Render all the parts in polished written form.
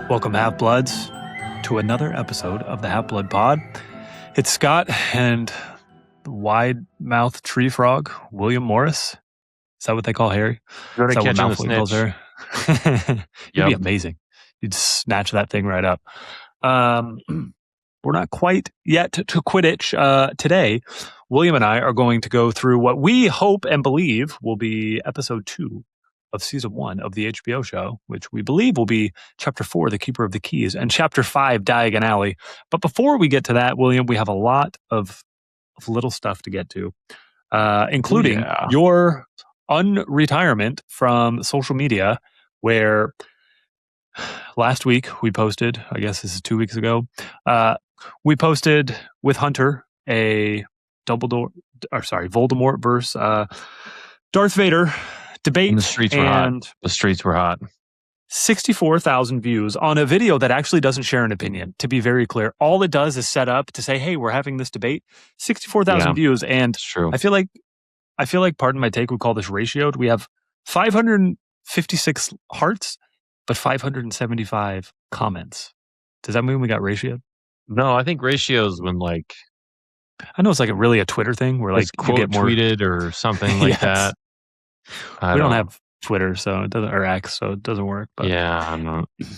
Welcome, Half-Bloods, to another episode of the Half-Blood Pod. It's Scott and the wide-mouthed tree frog, William Morris. Is that what they call Harry? Is that what Malfoy calls Harry? You'd be amazing. You'd snatch that thing right up. We're not quite yet to Quidditch. Today, William and I are going to go through what we hope and believe will be episode 2 of season 1 of the HBO show, which we believe will be chapter 4, The Keeper of the Keys, and chapter 5, Diagon Alley. But before we get to that, William, we have a lot of little stuff to get to, including your unretirement from social media, where last week we posted, I guess this is 2 weeks ago, we posted with Hunter a Voldemort versus Darth Vader debate. And the streets were hot. The streets were hot. 64,000 views on a video that actually doesn't share an opinion, to be very clear. All it does is set up to say, hey, we're having this debate. 64,000 views. And it's true. I feel like, pardon my take, we call this ratioed. We have 556 hearts, but 575 comments. Does that mean we got ratioed? No, I think ratios when like, I know it's like a Twitter thing where like quote you get more tweeted or something like that. We don't have Twitter, so it doesn't, or X, so it doesn't work. But yeah,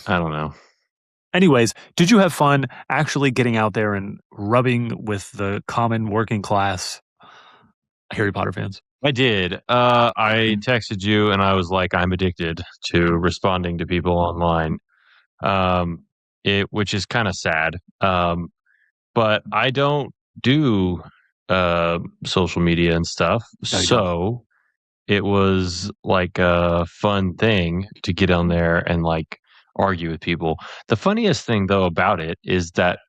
I don't know. Anyways, did you have fun actually getting out there and rubbing with the common working class Harry Potter fans? I did. I texted you and I was like, I'm addicted to responding to people online. Which is kind of sad. But I don't do social media and stuff. So it was like a fun thing to get on there and like argue with people. The funniest thing though about it is that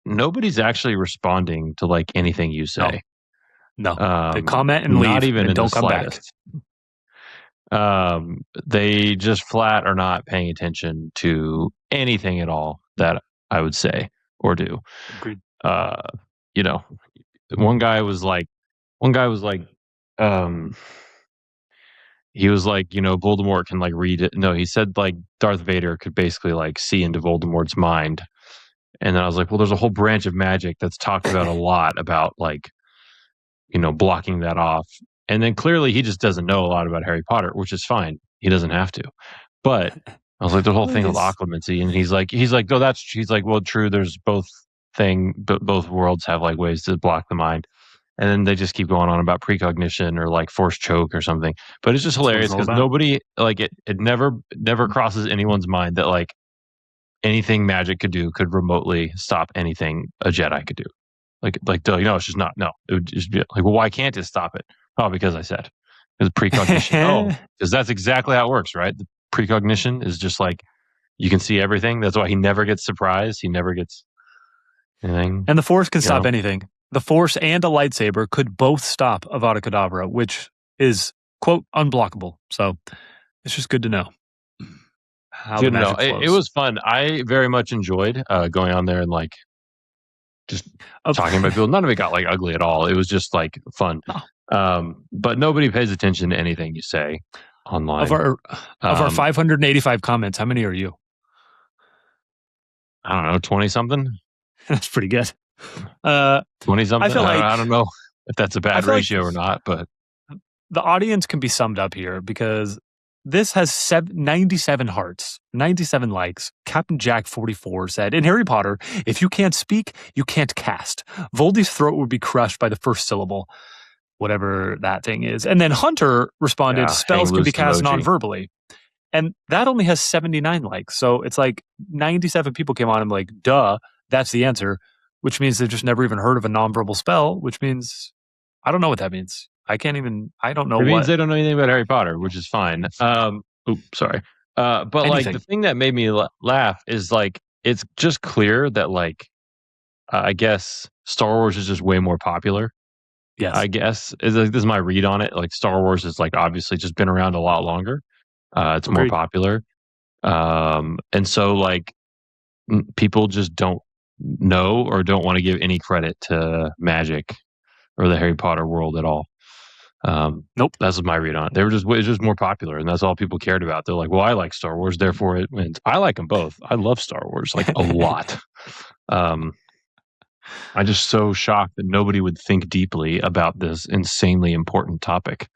nobody's actually responding to like anything you say. No. They comment and leave, not even and don't come slightest. Back. They just flat are not paying attention to anything at all that I would say or do. Agreed. One guy was like, he was like, Voldemort can like read it. No, he said like Darth Vader could basically like see into Voldemort's mind. And then I was like, well, there's a whole branch of magic that's talked about a lot about like, blocking that off. And then clearly he just doesn't know a lot about Harry Potter, which is fine. He doesn't have to. But I was like, the whole thing with occlumency. And he's like, no, he's like, well, true. There's both worlds have like ways to block the mind. And then they just keep going on about precognition or like force choke or something. But it's just hilarious because nobody like it never crosses anyone's mind that like anything magic could do could remotely stop anything a Jedi could do. Like it's just not. No, it would just be like, well, why can't it stop it? Oh, because I said because precognition. Because that's exactly how it works, right? The precognition is just like you can see everything. That's why he never gets surprised. He never gets anything. And the Force can stop anything. The Force and a lightsaber could both stop Avada Kedavra, which is, quote, unblockable. So it's just good to know how the magic flows. It was fun. I very much enjoyed going on there and like just talking about people. None of it got like ugly at all. It was just like fun. But nobody pays attention to anything you say online. Of our 585 comments, how many are you? I don't know, 20 something. That's pretty good. 20 something. I don't know if that's a bad ratio or not, but the audience can be summed up here because this has 97 hearts, 97 likes. Captain Jack 44 said, in Harry Potter, if you can't speak, you can't cast. Voldy's throat would be crushed by the first syllable, whatever that thing is. And then Hunter responded, spells can be cast non-verbally. And that only has 79 likes. So it's like 97 people came on and like, duh, that's the answer, which means they've just never even heard of a non-verbal spell, which means, I don't know what that means. I don't know it means they don't know anything about Harry Potter, which is fine. Sorry. But like the thing that made me laugh is like, it's just clear that like, I guess Star Wars is just way more popular. Yes. I guess this is my read on it. Like Star Wars is like obviously just been around a lot longer. It's more popular. And so like people just don't know or don't want to give any credit to magic or the Harry Potter world at all. Nope. That's my read on it. It was just more popular, and that's all people cared about. They're like, well, I like Star Wars, therefore it wins. I like them both. I love Star Wars like a lot. I'm just so shocked that nobody would think deeply about this insanely important topic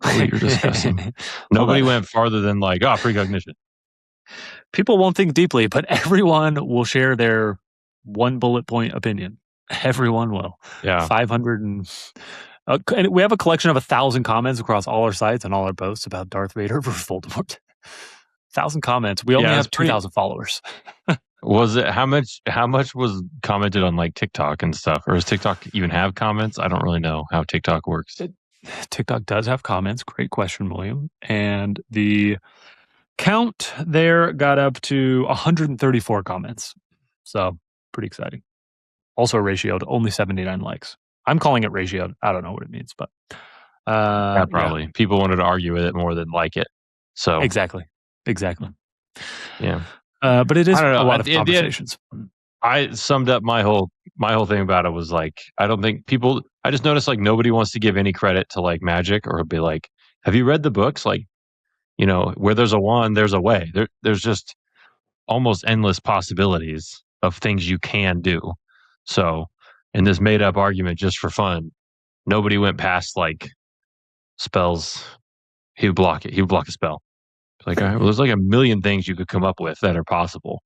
that you're discussing. Nobody went farther than like, precognition. People won't think deeply, but everyone will share their one bullet point opinion. Everyone will. Yeah. 500 and we have a collection of 1,000 comments across all our sites and all our posts about Darth Vader versus Voldemort. 1,000 comments. We only have 2,000 followers. Was it how much was commented on like TikTok and stuff, or does TikTok even have comments? I don't really know how TikTok works. TikTok does have comments. Great question, William. And the count there got up to 134 comments. So pretty exciting. Also ratioed only 79 likes. I'm calling it ratioed. I don't know what it means, but probably. Yeah. People wanted to argue with it more than like it. So exactly. Yeah. But it is a lot of conversations. I summed up my whole thing about it was like, I don't think people, I just noticed like nobody wants to give any credit to like magic or be like, have you read the books? Like, where there's a wand, there's a way. There's just almost endless possibilities of things you can do. So in this made up argument just for fun, nobody went past like spells. He would block it. He would block a spell. Like, all right, well, there's like a million things you could come up with that are possible.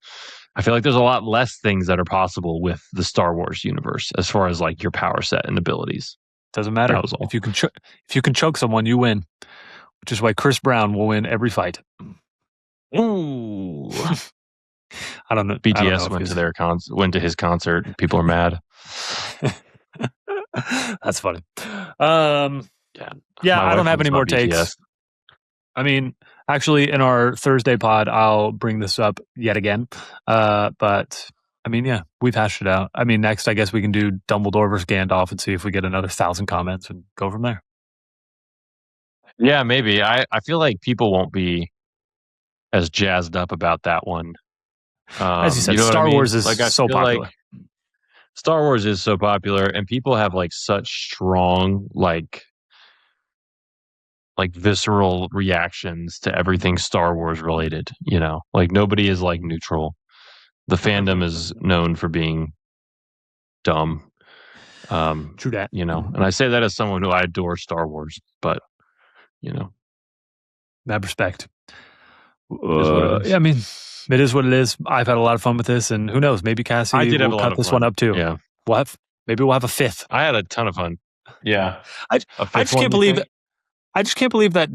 I feel like there's a lot less things that are possible with the Star Wars universe as far as like your power set and abilities. Doesn't matter. That was all. If you can choke someone, you win. Which is why Chris Brown will win every fight. Ooh. I don't know. BTS went to his concert. People are mad. That's funny. I don't have any more takes. I mean, actually, in our Thursday pod, I'll bring this up yet again. But I mean, yeah, we've hashed it out. I mean, next, I guess we can do Dumbledore versus Gandalf and see if we get another 1,000 comments and go from there. Yeah, maybe. I feel like people won't be as jazzed up about that one. As you said, Star Wars is like, so popular. Like Star Wars is so popular, and people have like such strong like visceral reactions to everything Star Wars related. Like nobody is like neutral. The fandom is known for being dumb. True that. And I say that as someone who I adore Star Wars, but mad respect. I mean, it is what it is. I've had a lot of fun with this, and who knows? Maybe Cassie will cut this one up too. Yeah, maybe we'll have a fifth. I had a ton of fun. Yeah, I just can't believe that. I just can't believe that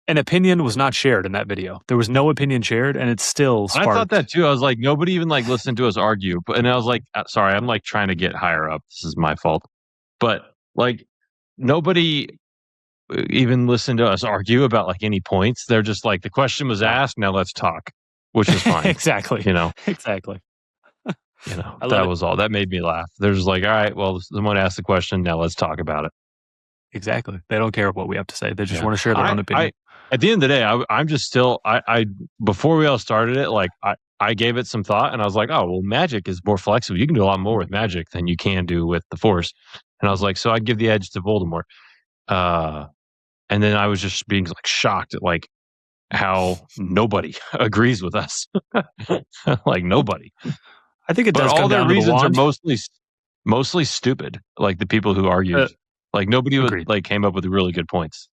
an opinion was not shared in that video. There was no opinion shared, and it's still sparked. I thought that too. I was like, nobody even like listened to us argue. And I was like, sorry, I'm like trying to get higher up. This is my fault. But like, nobody even listened to us argue about like any points. They're just like, the question was asked, now let's talk, which is fine. Exactly. Exactly. That was all. That made me laugh. They're just like, all right, well, someone asked the question, now let's talk about it. Exactly. They don't care what we have to say. They just want to share their own opinion. At the end of the day, I'm just still, before we all started it, like I gave it some thought and I was like, oh, well, magic is more flexible. You can do a lot more with magic than you can do with the Force. And I was like, so I'd give the edge to Voldemort. And then I was just being like shocked at like how nobody agrees with us. Like nobody. I think it does. But all their reasons are mostly stupid. Like the people who argued, like nobody like came up with really good points.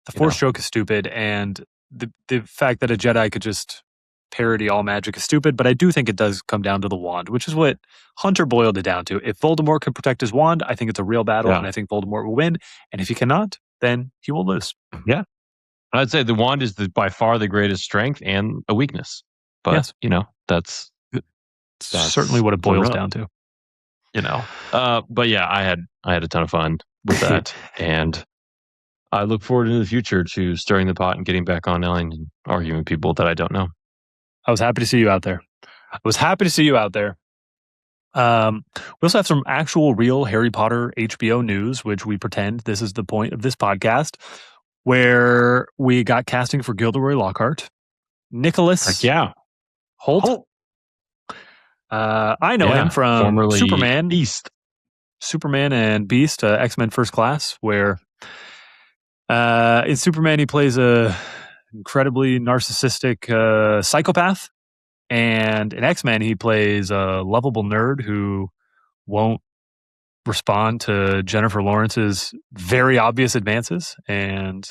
The Force joke is stupid, and the fact that a Jedi could just parody all magic is stupid. But I do think it does come down to the wand, which is what Hunter boiled it down to. If Voldemort can protect his wand, I think it's a real battle, and I think Voldemort will win. And if he cannot, then he will lose. Yeah, I'd say the wand is by far the greatest strength and a weakness. But that's certainly what it boils down to. But yeah, I had a ton of fun with that, and I look forward in the future to stirring the pot and getting back online and arguing with people that I don't know. I was happy to see you out there. We also have some actual real Harry Potter HBO news, which we pretend this is the point of this podcast, where we got casting for Gilderoy Lockhart. Nicholas Hoult. I know him from Superman. Beast. Superman and Beast, X-Men First Class, where In Superman, he plays a incredibly narcissistic psychopath, and in X-Men, he plays a lovable nerd who won't respond to Jennifer Lawrence's very obvious advances. And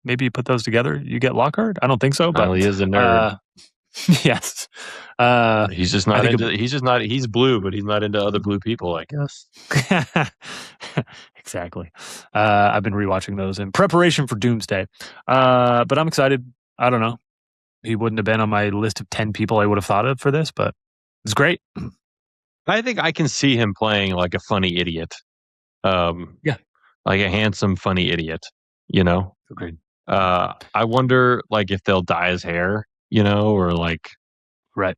maybe you put those together, you get Lockhart. I don't think so, but he is a nerd. Yes. He's just not into. He's blue, but he's not into other blue people, I guess. Exactly. I've been rewatching those in preparation for Doomsday. But I'm excited. I don't know. He wouldn't have been on my list of 10 people I would have thought of for this, but it's great. I think I can see him playing like a funny idiot. Yeah. Like a handsome, funny idiot, Agreed. I wonder like if they'll dye his hair, or like, right.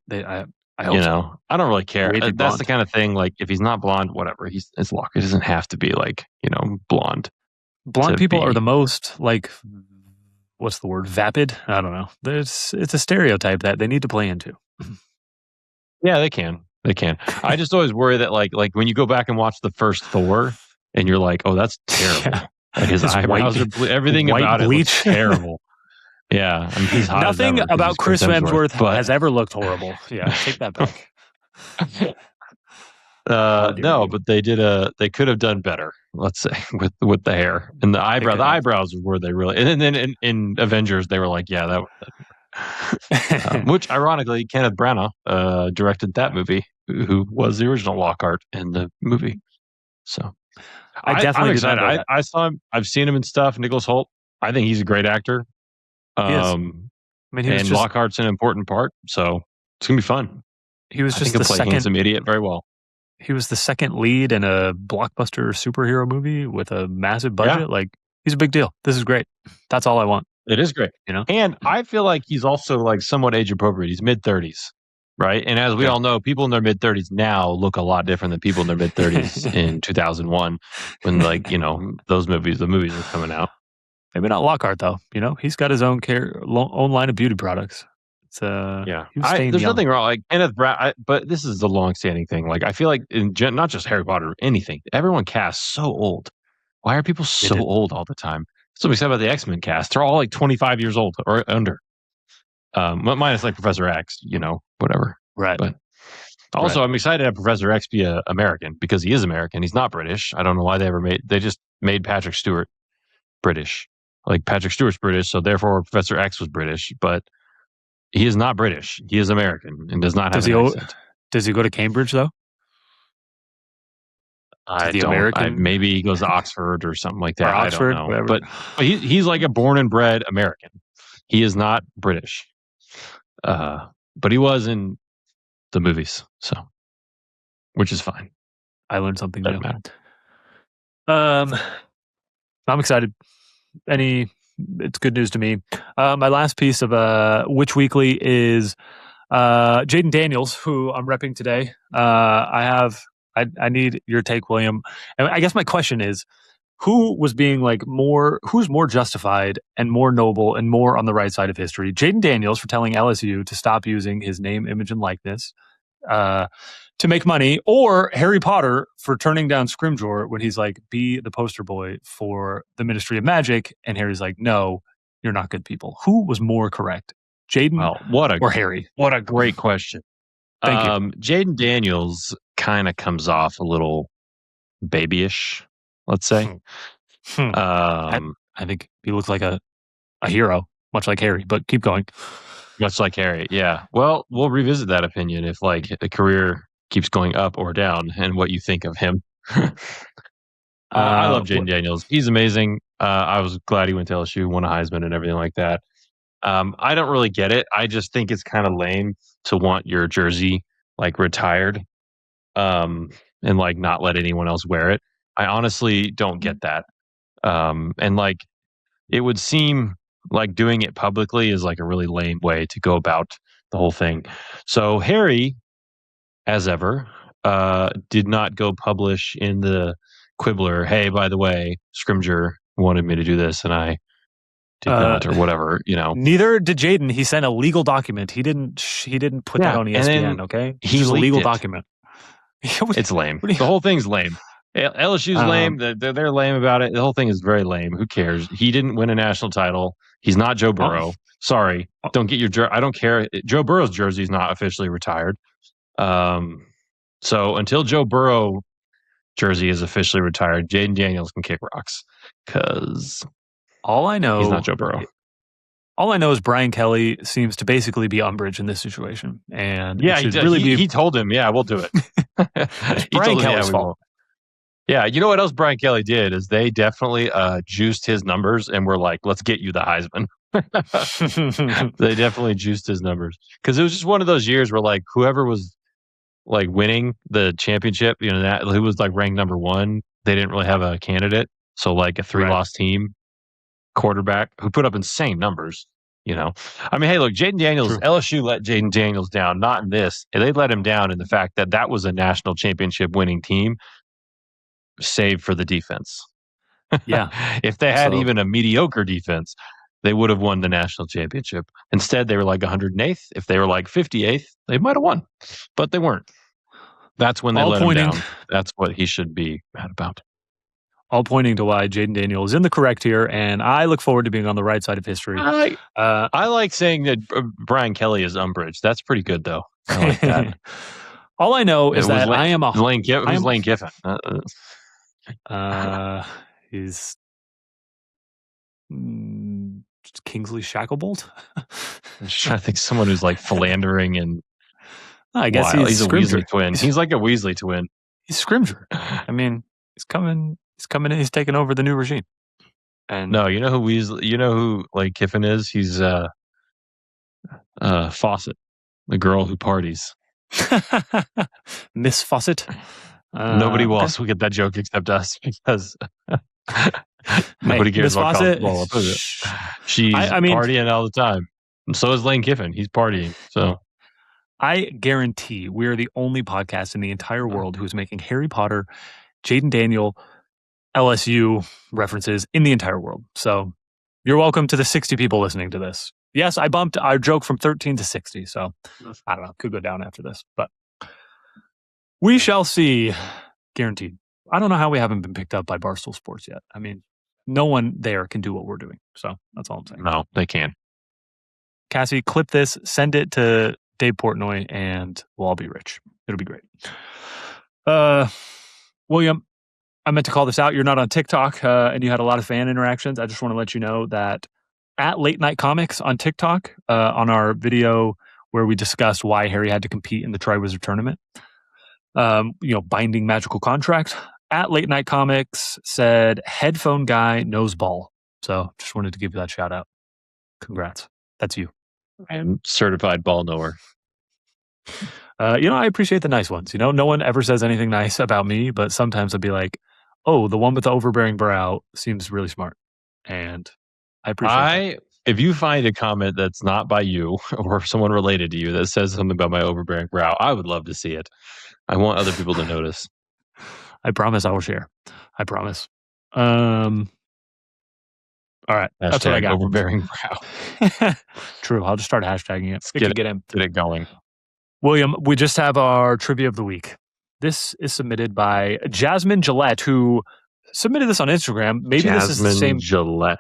I hope so. I don't really care. That's blonde. the kind of thing. Like if he's not blonde, whatever. It's Locke. It doesn't have to be like, blonde. Blonde people are the most like, what's the word? Vapid? I don't know. It's a stereotype that they need to play into. Yeah, they can. I just always worry that like when you go back and watch the first Thor and you're like, oh, that's terrible. Yeah. Like his eyebrows are everything about it looks terrible. Yeah, I mean, he's hot. Nothing about Chris Hemsworth has ever looked horrible. Yeah, take that back. No, but they could have done better. Let's say with the hair and the eyebrow. The eyebrows were they really? And then in Avengers, they were like, yeah, that. Which ironically, Kenneth Branagh directed that movie, who was the original Lockhart in the movie. So I'm excited. I saw him. I've seen him in stuff. Nicholas Hoult. I think he's a great actor. And Lockhart's an important part, so it's gonna be fun. He was just the second handsome idiot very well. He was the second lead in a blockbuster superhero movie with a massive budget. Yeah. Like he's a big deal. This is great. That's all I want. It is great, And I feel like he's also like somewhat age appropriate. He's mid-30s, right? And as we all know, people in their mid-30s now look a lot different than people in their mid-30s in 2001 when the movies were coming out. Maybe not Lockhart though. He's got his own line of beauty products. It's there's nothing wrong. Like Kenneth Branagh, but this is the long-standing thing. Like I feel like not just Harry Potter, anything. Everyone casts so old. Why are people so old all the time? So we said about the X-Men cast. They're all like 25 years old or under. Minus like Professor X, whatever. Right. But also, I'm excited to have Professor X be American because he is American. He's not British. I don't know why they just made Patrick Stewart British. Like Patrick Stewart's British, so therefore Professor X was British, but he is not British. He is American and does not have an accent. Does he go to Cambridge though? I don't. Maybe he goes to Oxford or something like that. Or Oxford, I don't know. Whatever. But he's like a born and bred American. He is not British. But he was in the movies, so which is fine. I learned something new. I'm excited. It's good news to me. My last piece of Witch Weekly is Jaden Daniels, who I'm repping today. I need your take, William. And I guess my question is, who's more justified and more noble and more on the right side of history? Jaden Daniels for telling LSU to stop using his name, image, and likeness to make money, or Harry Potter for turning down Scrimgeour when he's like, be the poster boy for the Ministry of Magic, and Harry's like, no, you're not good people. Who was more correct, Jaden or Harry? What a great question. Thank you. Jaden Daniels kind of comes off a little babyish, let's say. I think he looks like a hero, much like Harry, but keep going. Much like Harry, yeah. Well, we'll revisit that opinion if like a career keeps going up or down and what you think of him. I love Jaden Daniels. He's amazing. I was glad he went to LSU, won a Heisman and everything like that. I don't really get it. I just think it's kind of lame to want your jersey like retired and like not let anyone else wear it. I honestly don't get that. And like it would seem like doing it publicly is like a really lame way to go about the whole thing. So Harry, as ever, did not go publish in the Quibbler, hey, by the way, Scrimgeour wanted me to do this and I did not, or whatever, Neither did Jaden. He sent a legal document. He didn't put that on ESPN, okay? He a legal document. It's lame. The whole thing's lame. LSU's lame. They're lame about it. The whole thing is very lame. Who cares? He didn't win a national title. He's not Joe Burrow. Sorry. Don't get your I don't care. Joe Burrow's jersey is not officially retired. So until Joe Burrow jersey is officially retired, Jaden Daniels can kick rocks because all I know he's not Joe Burrow. All I know is Brian Kelly seems to basically be Umbridge in this situation, and yeah, he told him, "Yeah, we'll do it." It's Brian Kelly's fault. Yeah, you know what else Brian Kelly did is they definitely juiced his numbers and were like, "Let's get you the Heisman." They definitely juiced his numbers because it was just one of those years where like whoever was like winning the championship, you know, that who was like ranked number 1, they didn't really have a candidate. So like a 3-loss team quarterback who put up insane numbers, you know. I mean, hey, look, Jaden Daniels, LSU let Jaden Daniels down, not in this. They let him down in the fact that that was a national championship winning team, save for the defense. Yeah. If they had even a mediocre defense, they would have won the national championship. Instead, they were like 108th. If they were like 58th, they might have won, but they weren't. That's when they let him down. That's what he should be mad about. All pointing to why Jaden Daniel is in the correct here, and I look forward to being on the right side of history. I like saying that Brian Kelly is Umbridge. That's pretty good, though. I like that. All I know is that I am a Lane Kiffin. Who's Lane Kiffin? He's Kingsley Shacklebolt. I'm just trying to think someone who's like philandering and. I guess he's a Weasley twin. He's like a Weasley twin. He's Scrimger. I mean, he's coming in. He's taking over the new regime. And no, you know who Weasley? You know who like Kiffin is? He's Fawcett, the girl who parties. Miss Fawcett. Nobody else will get that joke except us because nobody cares about college football. She's partying all the time. And so is Lane Kiffin. He's partying. So. I guarantee we are the only podcast in the entire world who's making Harry Potter, Jaden Daniel, LSU references in the entire world. So you're welcome to the 60 people listening to this. Yes, I bumped our joke from 13 to 60. So I don't know. Could go down after this, but we shall see. Guaranteed. I don't know how we haven't been picked up by Barstool Sports yet. I mean, no one there can do what we're doing. So that's all I'm saying. No, they can't. Cassie, clip this, send it to Dave Portnoy, and we'll all be rich. It'll be great. William, I meant to call this out. You're not on TikTok, and you had a lot of fan interactions. I just want to let you know that at Late Night Comics on TikTok, on our video where we discussed why Harry had to compete in the Triwizard Tournament, binding magical contracts, at Late Night Comics said, headphone guy knows ball. So just wanted to give you that shout out. Congrats. That's you. I am certified ball knower. I appreciate the nice ones. No one ever says anything nice about me, but sometimes I'll be like, oh, the one with the overbearing brow seems really smart. And I appreciate that. If you find a comment that's not by you or someone related to you that says something about my overbearing brow, I would love to see it. I want other people to notice. I promise I will share. I promise. All right. Hashtag that's what I got. Overbearing brow. True. I'll just start hashtagging it. Get it going. William, we just have our trivia of the week. This is submitted by Jasmine Gillette, who submitted this on Instagram. Maybe this is the same Gillette.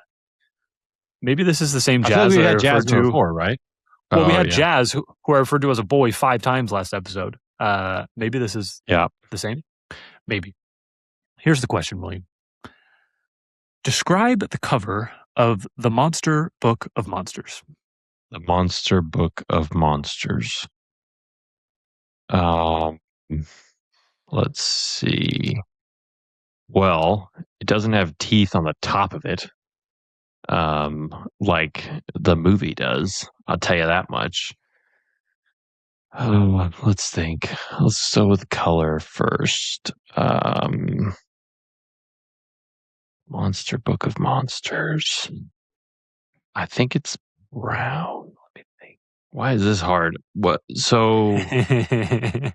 Maybe this is the same Jazz. We had Jasmine before, right? Well, we had Jazz, who I referred to as a boy 5 times last episode. Maybe this is the same. Maybe. Here's the question, William. Describe the cover of The Monster Book of Monsters. The Monster Book of Monsters. Let's see. Well, it doesn't have teeth on the top of it, like the movie does. I'll tell you that much. Let's think. Let's start with color first. Monster Book of Monsters. I think it's brown. Let me think. Why is this hard? What? So it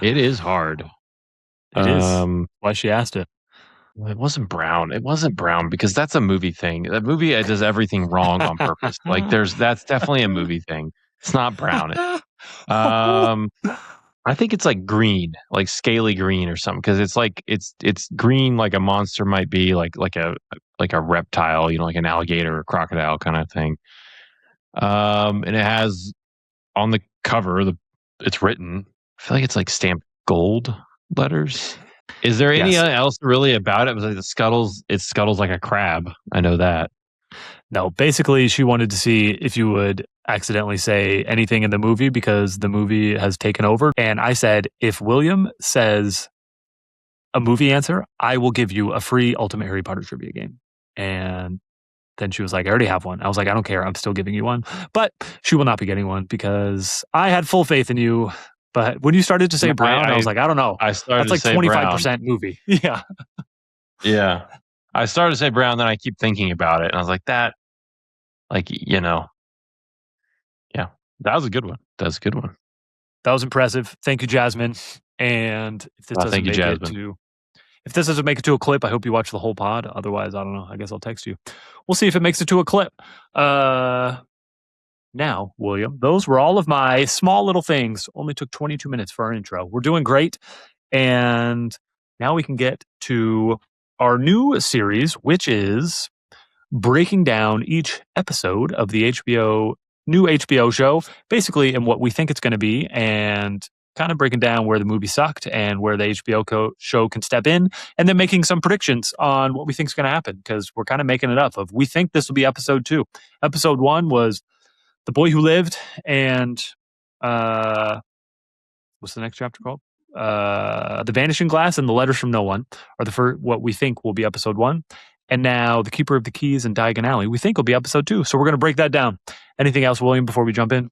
is hard. It is. Why she asked it. It wasn't brown. It wasn't brown because that's a movie thing. That movie does everything wrong on purpose. Like that's definitely a movie thing. It's not brown. I think it's like green, like scaly green or something, because it's like it's green like a monster might be, like a reptile, like an alligator or crocodile kind of thing. And it has on the cover it's written. I feel like it's like stamped gold letters. Is there any Yes. else really about it? It was like it scuttles like a crab. I know that. No, basically, she wanted to see if you would accidentally say anything in the movie because the movie has taken over. And I said, if William says a movie answer, I will give you a free Ultimate Harry Potter trivia game. And then she was like, I already have one. I was like, I don't care. I'm still giving you one. But she will not be getting one because I had full faith in you. But when you started to say brown, I was like, I don't know. I started That's to like say 25% brown. movie. Yeah. Yeah. I started to say brown, then I keep thinking about it. And I was like, that, like, yeah, that was a good one. That was a good one. That was impressive. Thank you, Jasmine. And if this doesn't Thank you, make it Jasmine. to a clip, I hope you watch the whole pod. Otherwise, I don't know. I guess I'll text you. We'll see if it makes it to a clip. Now, William, those were all of my small little things. Only took 22 minutes for our intro. We're doing great. And now we can get to our new series, which is breaking down each episode of the new HBO show, basically in what we think it's going to be, and kind of breaking down where the movie sucked and where the HBO show can step in, and then making some predictions on what we think is going to happen, because we're kind of making it up of we think this will be episode 2. Episode 1 was The Boy Who Lived, and what's the next chapter called? The Vanishing Glass and The Letters from No One are the first, what we think will be episode 1. And now The Keeper of the Keys and Diagon Alley, we think will be episode 2. So we're going to break that down. Anything else, William, before we jump in?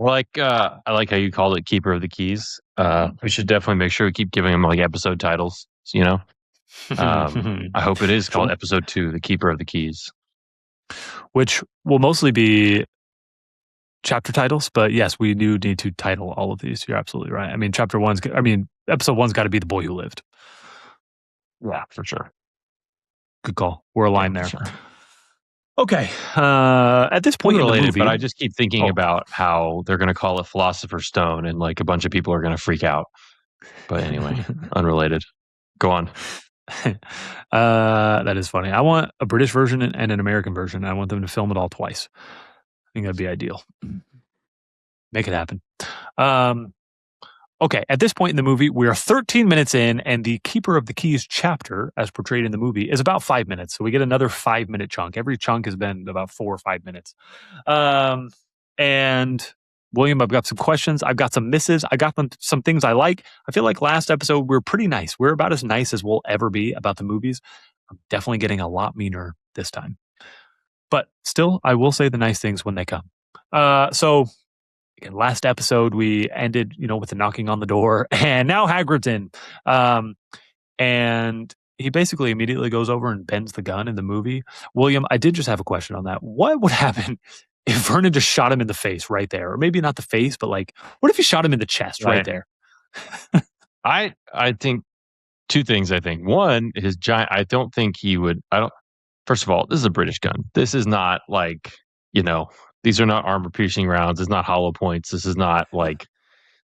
I like how you called it Keeper of the Keys. We should definitely make sure we keep giving them like episode titles, I hope it is called episode 2, The Keeper of the Keys. Which will mostly be chapter titles, but yes, we do need to title all of these. You're absolutely right. I mean, episode 1's got to be The Boy Who Lived. Yeah, for sure. Good call. We're aligned there. Sure. Okay. At this point in the movie, but I just keep thinking about how they're going to call it Philosopher's Stone, and like a bunch of people are going to freak out. But anyway, unrelated. Go on. That is funny. I want a British version and an American version. I want them to film it all twice. I think that'd be ideal. Make it happen. Okay, at this point in the movie, we are 13 minutes in, and the Keeper of the Keys chapter, as portrayed in the movie, is about 5 minutes. So we get another 5-minute chunk. Every chunk has been about 4 or 5 minutes. And William, I've got some questions. I've got some misses. I got some things I like. I feel like last episode, we were pretty nice. We're about as nice as we'll ever be about the movies. I'm definitely getting a lot meaner this time. But still, I will say the nice things when they come. So last episode, we ended, with the knocking on the door, and now Hagrid's in. And he basically immediately goes over and bends the gun in the movie. William, I did just have a question on that. What would happen if Vernon just shot him in the face right there? Or maybe not the face, but like, what if he shot him in the chest right there? I think two things. I think one, his giant, I don't think he would, first of all, this is a British gun. This is not like, these are not armor piercing rounds. It's not hollow points. This is not like,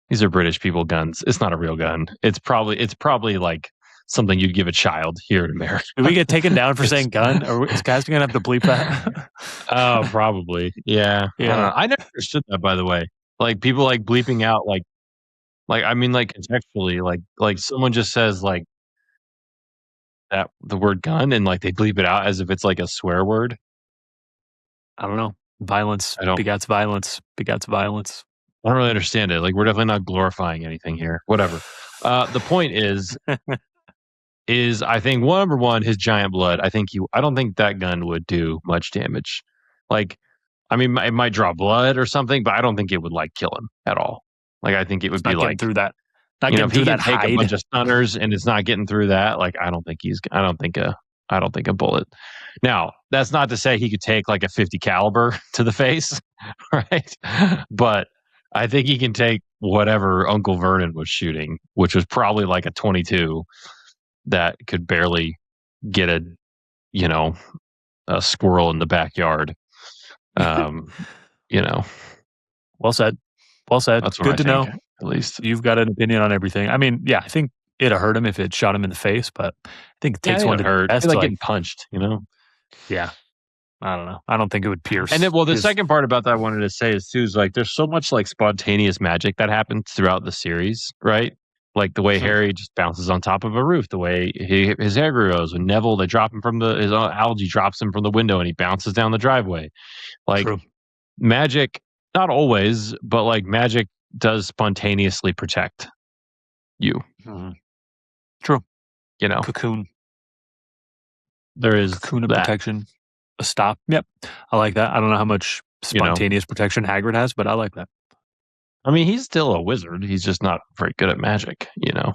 these are British people guns. It's not a real gun. It's probably like something you'd give a child here in America. Did we get taken down for saying gun? Or is Casting gonna have to bleep that? Oh, probably. Yeah. Yeah. I never understood that, by the way. Like people like bleeping out like I mean like contextually, like someone just says like that the word gun and like they bleep it out as if it's like a swear word. I don't know. Violence begets violence. Begets violence. I don't really understand it. Like we're definitely not glorifying anything here. Whatever. The point is I think number one, his giant blood. I don't think that gun would do much damage. Like, I mean, it might draw blood or something, but I don't think it would like kill him at all. Like, I think it would be like through that. Not getting through that hide. Take a bunch of stunners and it's not getting through that. Like, I don't think a bullet. Now, that's not to say he could take like a 50 caliber to the face, right? But I think he can take whatever Uncle Vernon was shooting, which was probably like a 22 that could barely get a squirrel in the backyard. Well said. Well said. That's what Good I to think, know. at least. You've got an opinion on everything. I mean, yeah, I think it'd hurt him if it shot him in the face, but I think it Yeah, takes it one would to hurt. test. It's like Like, getting punched, you know? yeah, I don't know. I don't think it would And then, pierce well, the his. second part about that I wanted to say is too is like there's so much like spontaneous magic that happens throughout the series, right? Like the way Harry just bounces on top of a roof, the way his hair grows. When Neville, they drop him from his algae drops him from the window and he bounces down the driveway. Like True. magic, not always, but like magic does spontaneously protect you. Mm-hmm. True. You know, Cocoon. there is Cocoon of that. protection. A stop. Yep. I like that. I don't know how much spontaneous protection Hagrid has, but I like that. I mean, he's still a wizard. He's just not very good at magic, you know?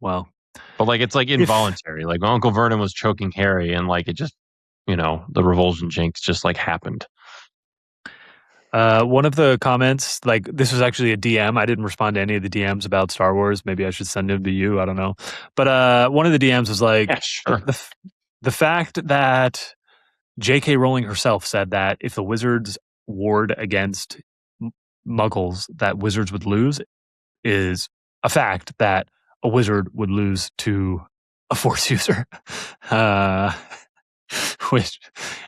Well, but like it's like involuntary. Like Uncle Vernon was choking Harry and like it just, the revulsion jinx just like happened. One of the comments, like this was actually a DM. I didn't respond to any of the DMs about Star Wars. Maybe I should send them to you. I don't know. But one of the DMs was like, yeah, sure. The fact that J.K. Rowling herself said that if the Wizards warred against Muggles, that Wizards would lose is a fact that a wizard would lose to a Force user. Which,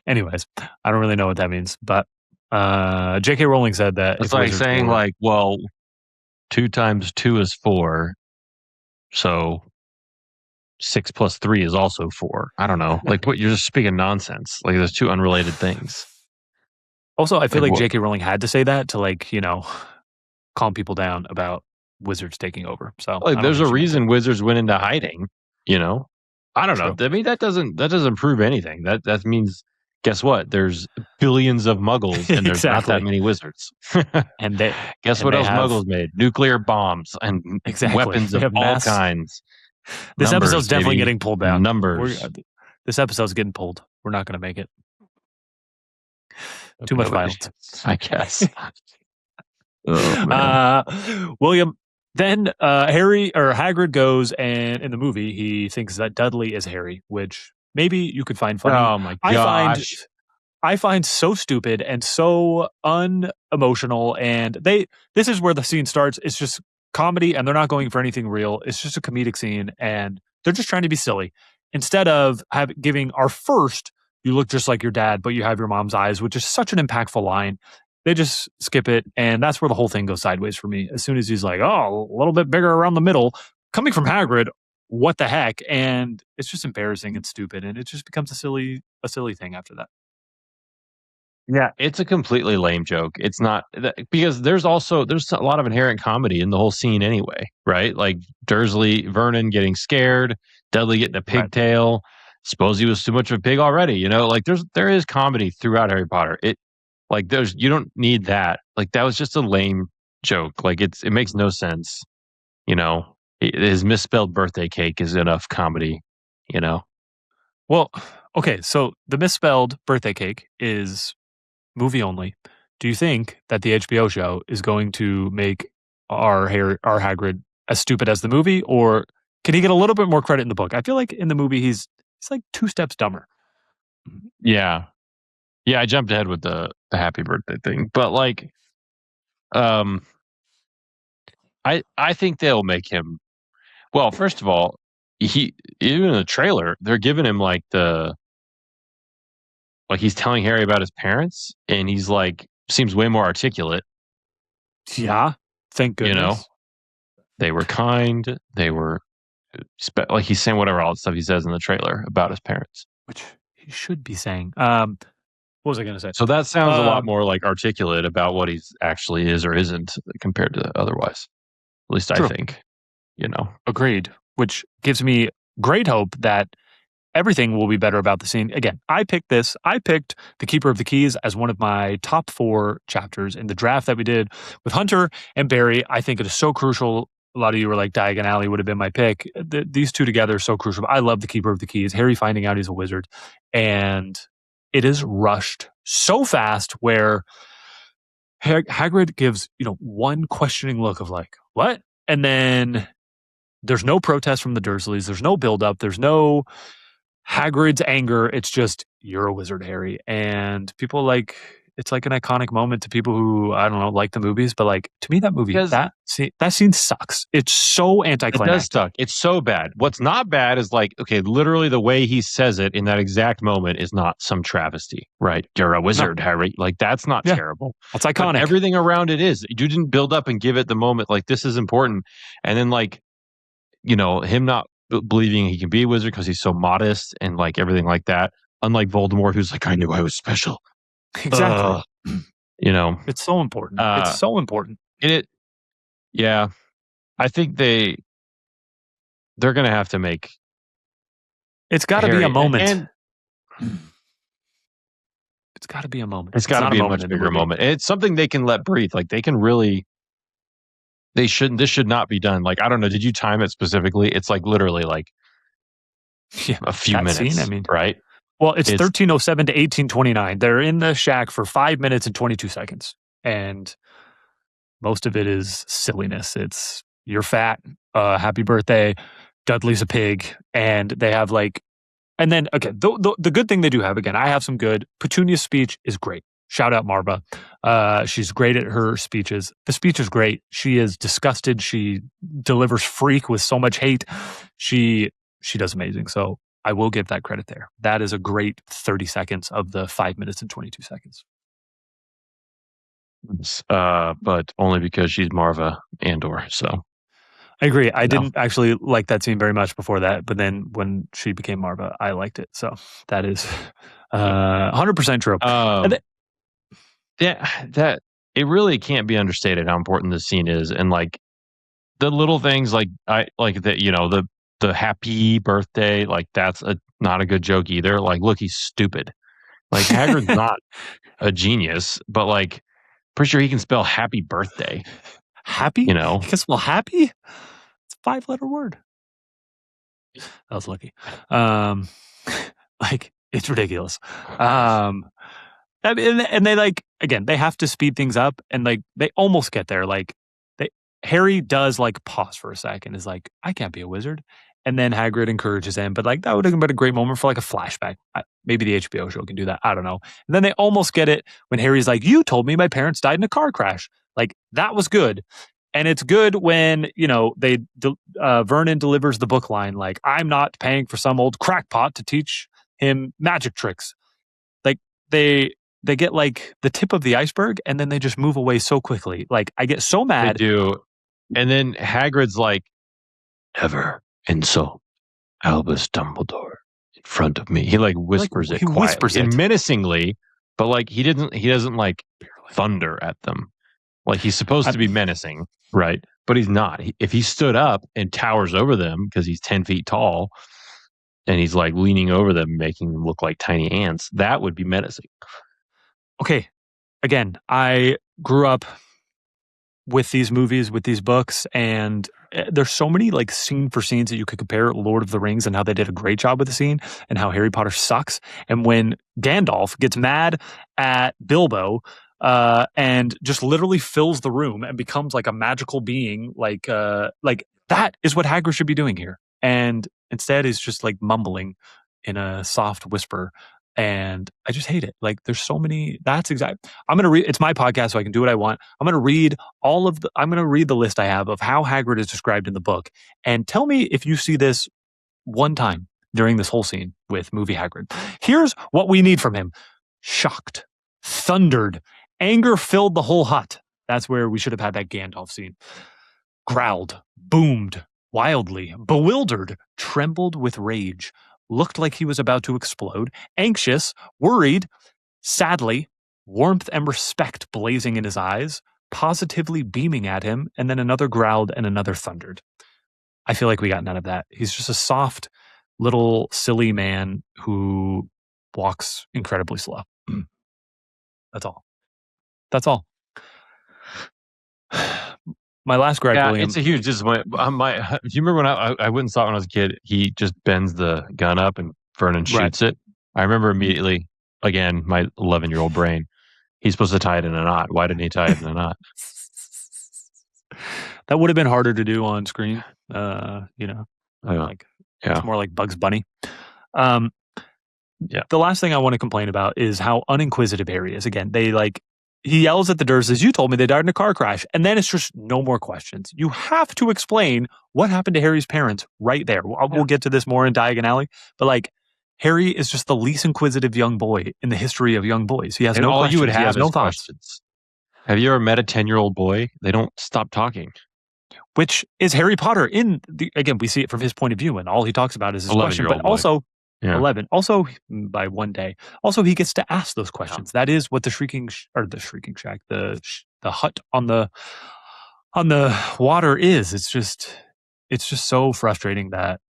anyways, I don't really know what that means, but J.K. Rowling said that it's like saying like, well, 2 times 2 is 4, so 6 plus 3 is also 4. I don't know. Like, what you're just speaking nonsense. Like, there's 2 unrelated things. Also, I feel like J.K. Rowling had to say that to like, calm people down about wizards taking over. So like, there's a reason wizards went into hiding. I don't know. I mean, that doesn't prove anything. That means, guess what? There's billions of Muggles, and there's not that many wizards. And they guess what else Muggles made? Nuclear bombs and weapons of all kinds. This episode's definitely getting pulled down. Numbers. This episode's getting pulled. We're not going to make it. Too much violence, I guess. William. Then Harry or Hagrid goes, and in the movie he thinks that Dudley is Harry, which maybe you could find funny. Oh my gosh! I find so stupid and so unemotional. And this is where the scene starts. It's just comedy, and they're not going for anything real. It's just a comedic scene, and they're just trying to be silly instead of giving our first. You look just like your dad, but you have your mom's eyes, which is such an impactful line. They just skip it, and that's where the whole thing goes sideways for me. As soon as he's like, oh, a little bit bigger around the middle, coming from Hagrid, what the heck? And it's just embarrassing and stupid, and it just becomes a silly thing after that. Yeah, it's a completely lame joke. It's not because there's a lot of inherent comedy in the whole scene anyway, right? Like Vernon getting scared, Dudley getting a pigtail. Right. Suppose he was too much of a pig already, like there is comedy throughout Harry Potter. You don't need that. Like that was just a lame joke. Like it makes no sense. His misspelled birthday cake is enough comedy. Well, okay. So the misspelled birthday cake is movie only. Do you think that the HBO show is going to make our Hagrid as stupid as the movie, or can he get a little bit more credit in the book? I feel like in the movie he's like 2 steps dumber. Yeah. Yeah, I jumped ahead with the happy birthday thing, but like, I think they'll make him. Well, first of all, even in the trailer, they're giving him like he's telling Harry about his parents, and he's like seems way more articulate. Yeah, thank goodness. They were kind. They were like he's saying whatever all the stuff he says in the trailer about his parents, which he should be saying. What was I going to say? So that sounds a lot more like articulate about what he actually is or isn't compared to otherwise. At least I think, Agreed. Which gives me great hope that everything will be better about the scene. Again, I picked The Keeper of the Keys as one of my top 4 chapters in the draft that we did with Hunter and Barry. I think it is so crucial. A lot of you were like, Diagon Alley would have been my pick. These two together are so crucial. I love The Keeper of the Keys. Harry finding out he's a wizard. And it is rushed so fast where Hagrid gives, one questioning look of like, what? And then there's no protest from the Dursleys. There's no buildup. There's no Hagrid's anger. It's just, you're a wizard, Harry. And people it's like an iconic moment to people who, I don't know, like the movies, but like to me, that movie, that scene sucks. It's so anticlimactic. It does suck. It's so bad. What's not bad is like, okay, literally the way he says it in that exact moment is not some travesty, right? You're a wizard, Harry. Like that's not terrible. That's iconic. But everything around it is. You didn't build up and give it the moment like this is important, and then like, you know, him not believing he can be a wizard because he's so modest and like everything like that. Unlike Voldemort, who's like, I knew I was special. Exactly. You know, it's so important. It's so important. Yeah, I think they're going to have to make. It's got to be a moment. It's got to be a moment. It's got to be a much bigger moment. It's something they can let breathe. Like they can really. They shouldn't. This should not be done. Like I don't know. Did you time it specifically? It's like literally like a few minutes. Scene, I mean, right? Well, it's 13:07 to 18:29. They're in the shack for 5 minutes and 22 seconds, and most of it is silliness. It's you're fat, happy birthday, Dudley's a pig, and they have like, and then okay, the good thing they do have again. I have some good. Petunia's speech is great. Shout out Marva. She's great at her speeches. The speech is great. She is disgusted. She delivers freak with so much hate. She does amazing. So I will give that credit there. That is a great 30 seconds of the 5 minutes and 22 seconds. But only because she's Marva Andor. So I agree. I didn't actually like that scene very much before that, but then when she became Marva, I liked it. So that is 100% true. That it really can't be understated how important this scene is, and like the little things like the happy birthday, like that's not a good joke either. Like, look, he's stupid. Like Hagrid's not a genius, but like pretty sure he can spell happy birthday. Happy? You know? He can spell happy? It's a 5-letter word. That was lucky. Like it's ridiculous. And they like again, they have to speed things up, and like they almost get there. Like Harry does like pause for a second, is like, I can't be a wizard. And then Hagrid encourages him, but like that would have been a great moment for like a flashback. Maybe the HBO show can do that. I don't know. And then they almost get it when Harry's like, you told me my parents died in a car crash. Like that was good. And it's good when, you know, Vernon delivers the book line, like, I'm not paying for some old crackpot to teach him magic tricks. Like they get like the tip of the iceberg, and then they just move away so quickly. Like I get so mad. They do. And then Hagrid's like, ever insult Albus Dumbledore in front of me. He like whispers it quietly, whispers it menacingly, but like he doesn't like thunder at them. Like he's supposed to be menacing, right? But he's not. If he stood up and towers over them because he's 10 feet tall and he's like leaning over them, making them look like tiny ants, that would be menacing. Okay. Again, I grew up with these movies, with these books, and there's so many like scene for scenes that you could compare Lord of the Rings and how they did a great job with the scene, and how Harry Potter sucks. And when Gandalf gets mad at Bilbo, and just literally fills the room and becomes like a magical being, like that is what Hagrid should be doing here. And instead is just like mumbling in a soft whisper. And I just hate it. Like there's so many, I'm going to read, it's my podcast, so I can do what I want. I'm going to read the list I have of how Hagrid is described in the book, and tell me if you see this one time during this whole scene with movie Hagrid. Here's what we need from him. Shocked, thundered, anger filled the whole hut. That's where we should have had that Gandalf scene. Growled, boomed, wildly, bewildered, trembled with rage, looked like he was about to explode, anxious, worried, sadly, warmth and respect blazing in his eyes, positively beaming at him, and then another growled and another thundered. I feel like we got none of that. He's just a soft, little, silly man who walks incredibly slow. That's all. That's all. My last gripe, William. It's a huge disappointment. Do you remember when I went and saw it when I was a kid? He just bends the gun up and Vernon shoots it. I remember immediately, again, my 11-year-old brain, he's supposed to tie it in a knot. Why didn't he tie it in a knot? That would have been harder to do on screen. It's more like Bugs Bunny. the last thing I want to complain about is how uninquisitive Harry is. Again, he yells at the Dursleys, you told me they died in a car crash. And then it's just no more questions. You have to explain what happened to Harry's parents right there. We'll get to this more in Diagon Alley. But Harry is just the least inquisitive young boy in the history of young boys. He has no questions. You would have he has no questions. Have you ever met a 10-year-old boy? They don't stop talking. Which is Harry Potter. Again, we see it from his point of view, and all he talks about is his question. But also, 11. Also, by one day. Also, he gets to ask those questions. Yeah. That is what the Shrieking Shack, the hut on the water is. It's just so frustrating that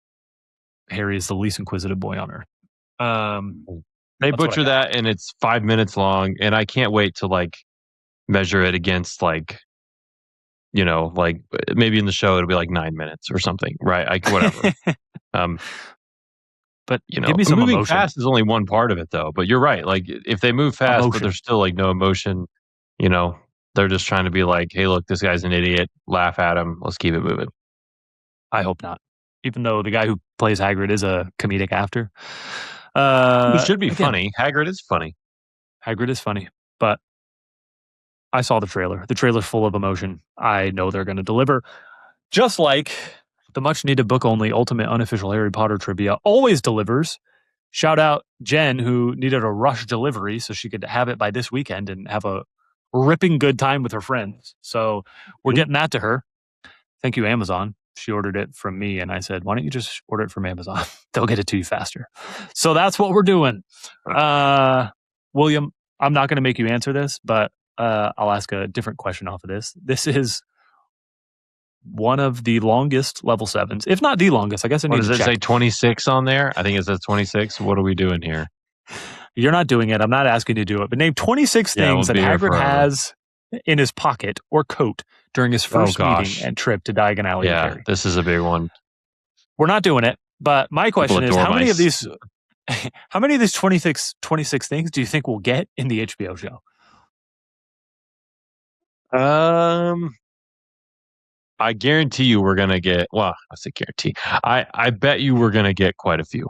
Harry is the least inquisitive boy on earth. They butcher that, and it's 5 minutes long, and I can't wait to measure it against maybe in the show it'll be 9 minutes or something, right? Whatever. But give me some moving emotion. fast is only one part of it, though. But you're right. If they move fast, but there's still no emotion, they're just trying to be hey, look, this guy's an idiot. Laugh at him. Let's keep it moving. I hope not. Even though the guy who plays Hagrid is a comedic actor. It should be funny. Hagrid is funny. Hagrid is funny, but I saw the trailer. The trailer's full of emotion. I know they're going to deliver. Just like the much-needed book-only Ultimate Unofficial Harry Potter Trivia always delivers. Shout out Jen, who needed a rush delivery so she could have it by this weekend and have a ripping good time with her friends. So we're getting that to her. Thank you, Amazon. She ordered it from me, and I said, why don't you just order it from Amazon? They'll get it to you faster. So that's what we're doing. William, I'm not going to make you answer this, but I'll ask a different question off of this. This is one of the longest level 7s, if not the longest. I guess I need to check. Does it say 26 on there? I think it says 26. What are we doing here? You're not doing it. I'm not asking you to do it. But name 26 things that Hagrid has in his pocket or coat during his first meeting and trip to Diagon Alley. Yeah, this is a big one. We're not doing it. But my question is, how many of these 26 things do you think we'll get in the HBO show? I guarantee you we're going to get, well, I say guarantee. I bet you we're going to get quite a few.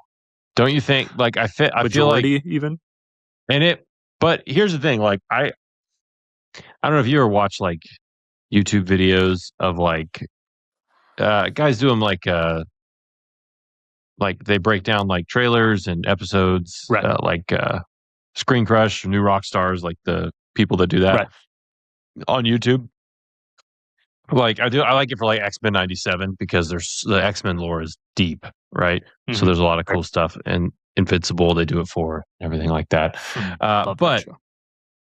Don't you think? I feel like even. But here's the thing. I don't know if you ever watch YouTube videos of guys do them they break down trailers and episodes, right. Screen Crush, New Rock Stars, the people that do that right. on YouTube. I like it for X-Men 97 because the X-Men lore is deep, right? Mm-hmm. So there's a lot of cool stuff, and Invincible they do it for, everything like that. But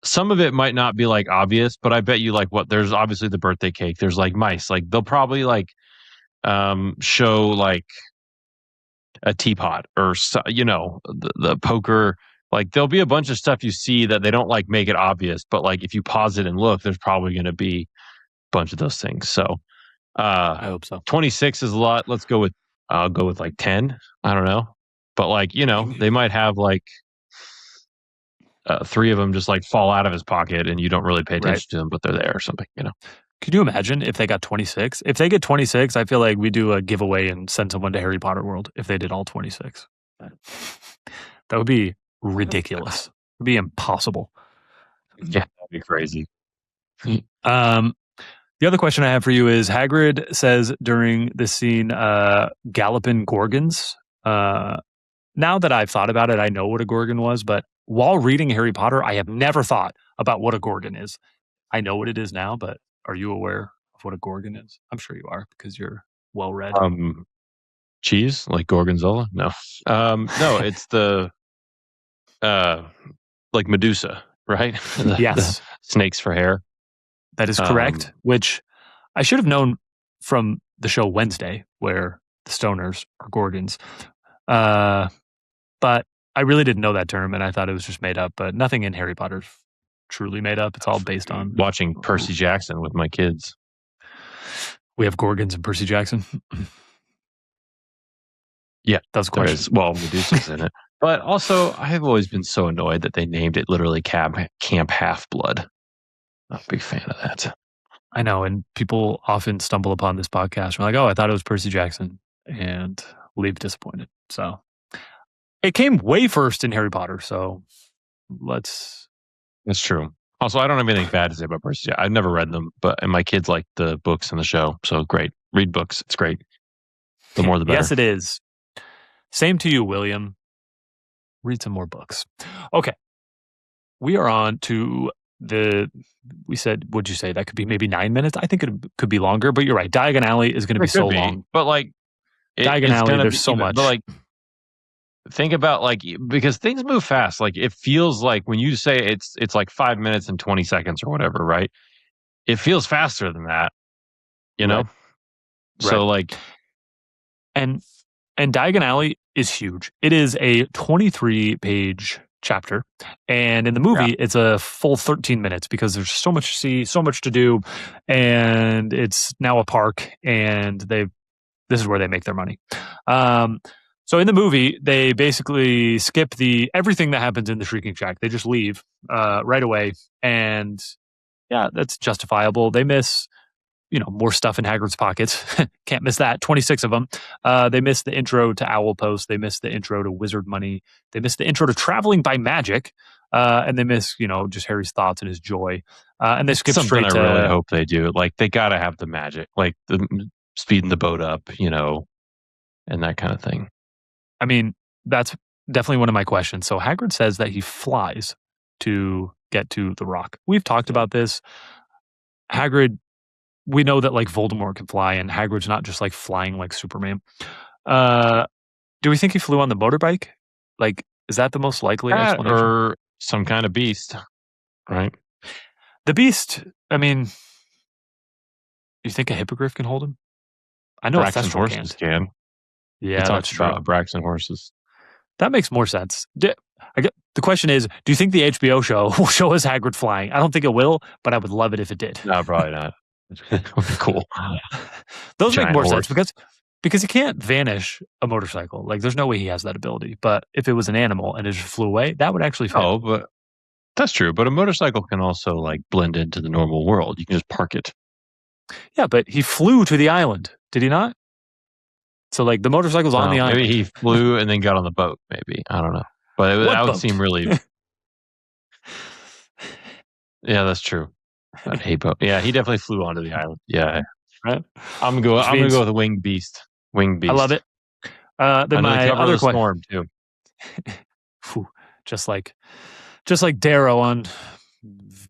some of it might not be obvious, but I bet you there's obviously the birthday cake. There's mice. They'll probably show a teapot or the poker. There'll be a bunch of stuff you see that they don't make it obvious, but if you pause it and look, there's probably going to be bunch of those things. So I hope so. 26 is a lot. I'll go with 10. I don't know. But they might have 3 of them just fall out of his pocket and you don't really pay attention to them, but they're there or something, Could you imagine if they got 26? If they get 26, I feel like we do a giveaway and send someone to Harry Potter World if they did all 26. That would be ridiculous. It would be impossible. Yeah, that'd be crazy. The other question I have for you is Hagrid says during this scene, galloping Gorgons. Now that I've thought about it, I know what a Gorgon was, but while reading Harry Potter, I have never thought about what a Gorgon is. I know what it is now, but are you aware of what a Gorgon is? I'm sure you are because you're well read. Cheese, like Gorgonzola? No. No, it's the Medusa, right? Yes. The snakes for hair. That is correct, which I should have known from the show Wednesday, where the stoners are Gorgons. But I really didn't know that term, and I thought it was just made up. But nothing in Harry Potter's truly made up. It's all based on... Watching Percy Jackson with my kids. We have Gorgons and Percy Jackson? Yeah. That's a question. Medusa's in it. But also, I have always been so annoyed that they named it literally Camp Half-Blood. Not a big fan of that. I know, and people often stumble upon this podcast and are like, oh, I thought it was Percy Jackson, and leave disappointed. So It came way first in Harry Potter, so let's. That's true. Also, I don't have anything bad to say about Percy. I've never read them, and my kids like the books and the show, so great. Read books; it's great. The more, the better. Yes, it is. Same to you, William. Read some more books. Okay, we are on to the. We said, would you say that could be maybe 9 minutes? I think it could be longer, but you're right. Diagon Alley is going to be so long. But like, Diagon Alley, there's so much. But like, think about like, because things move fast. Like it feels like when you say it's like 5 minutes and 20 seconds or whatever, right? It feels faster than that, you know? Right. So like, and Diagon Alley is huge. It is a 23-page chapter, and in the movie it's a full 13 minutes because there's so much to see, so much to do, and it's now a park, and this is where they make their money. So in the movie, they basically skip everything that happens in the Shrieking Shack. They just leave right away, and yeah, that's justifiable. They miss, more stuff in Hagrid's pockets. Can't miss that. 26 of them. They miss the intro to Owl Post. They miss the intro to Wizard Money. They miss the intro to Traveling by Magic. And they miss, just Harry's thoughts and his joy. And they skip straight to... I really hope they do. Like, they got to have the magic. Like, the speeding the boat up, and that kind of thing. I mean, that's definitely one of my questions. So Hagrid says that he flies to get to the rock. We've talked about this. Hagrid... We know that like Voldemort can fly, and Hagrid's not just like flying like Superman. Do we think he flew on the motorbike? Like, is that the most likely explanation? Or some kind of beast, right? The beast. I mean, you think a hippogriff can hold him? I know Braxton horses can. Yeah, that's true. About Braxton horses. That makes more sense. The question is, do you think the HBO show will show us Hagrid flying? I don't think it will, but I would love it if it did. No, probably not. Cool. Those Giant make more horse. Sense because you can't vanish a motorcycle. Like, there's no way he has that ability. But if it was an animal and it just flew away, that would actually fit. Oh, but that's true. But a motorcycle can also like blend into the normal world. You can just park it. Yeah, but he flew to the island, did he not? So like the motorcycle's on the island. Maybe he flew and then got on the boat. Maybe, I don't know. But that would seem really. Yeah, that's true. That hay boat. Yeah, he definitely flew onto the island. Yeah, right. I'm gonna go with a winged beast. Winged beast. I love it. Then my other question too. just like Darrow on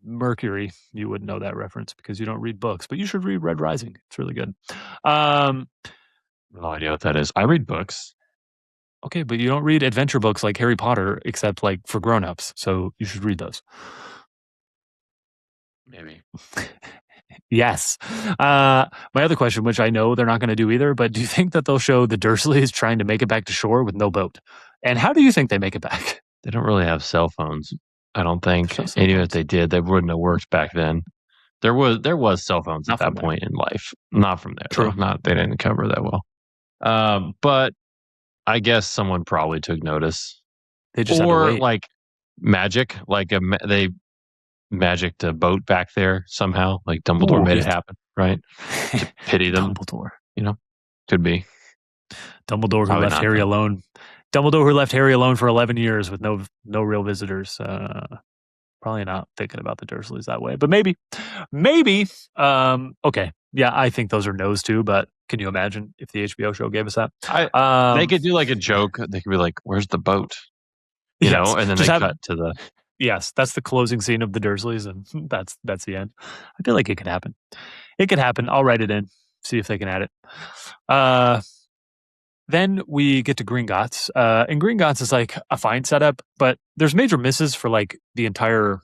Mercury, you wouldn't know that reference because you don't read books, but you should read Red Rising. It's really good. No idea what that is. I read books. Okay, but you don't read adventure books like Harry Potter, except like for grown-ups. So you should read those. Maybe. Yes. My other question, which I know they're not going to do either, but do you think that they'll show the Dursleys trying to make it back to shore with no boat? And how do you think they make it back? They don't really have cell phones, I don't think. And even if they did, they wouldn't have worked back then. There was cell phones at that point in life. Not from there. True. They didn't cover that well. But I guess someone probably took notice. They just had to wait. Like magic, like they magicked a boat back there somehow. Like Dumbledore made it happen, right? To pity them. Dumbledore. Could be. Dumbledore who left Harry alone. Dumbledore who left Harry alone for 11 years with no real visitors. Probably not thinking about the Dursleys that way, but maybe. Okay. Yeah, I think those are no's too, but can you imagine if the HBO show gave us that? They could do like a joke. They could be like, where's the boat? You know, and then cut to the... Yes, that's the closing scene of the Dursleys, and that's the end. I feel like it could happen. It could happen. I'll write it in, see if they can add it. Then we get to Gringotts. And Gringotts is like a fine setup, but there's major misses for like the entire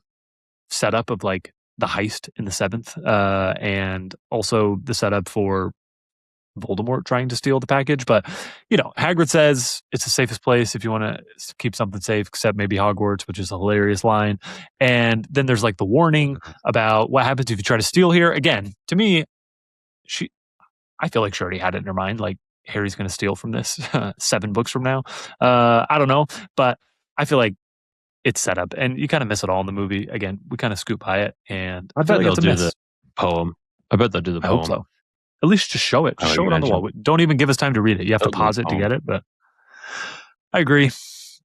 setup of like the heist in the 7th, and also the setup for Voldemort trying to steal the package. But Hagrid says it's the safest place if you want to keep something safe, except maybe Hogwarts, which is a hilarious line. And then there's like the warning about what happens if you try to steal here. Again, to me, I feel like she already had it in her mind, like Harry's going to steal from this 7 books from now. I don't know, but I feel like it's set up, and you kind of miss it all in the movie. Again, we kind of scoop by it, and I bet they'll do the poem. I bet they'll do the poem. I hope so. At least just show it. Show it on the wall. Don't even give us time to read it. You have to pause it to get it, but I agree.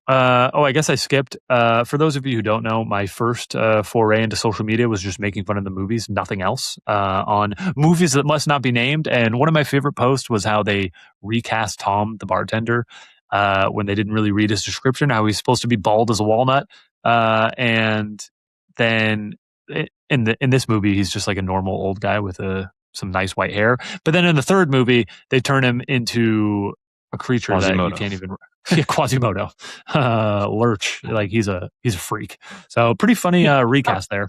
I guess I skipped. For those of you who don't know, my first foray into social media was just making fun of the movies, nothing else, on movies that must not be named. And one of my favorite posts was how they recast Tom, the bartender, when they didn't really read his description, how he's supposed to be bald as a walnut. And then in this movie, he's just like a normal old guy with some nice white hair. But then in the third movie, they turn him into a creature Quasimodo. that you can't even. Yeah, Quasimodo, Lurch, like he's a freak. So pretty funny recast there.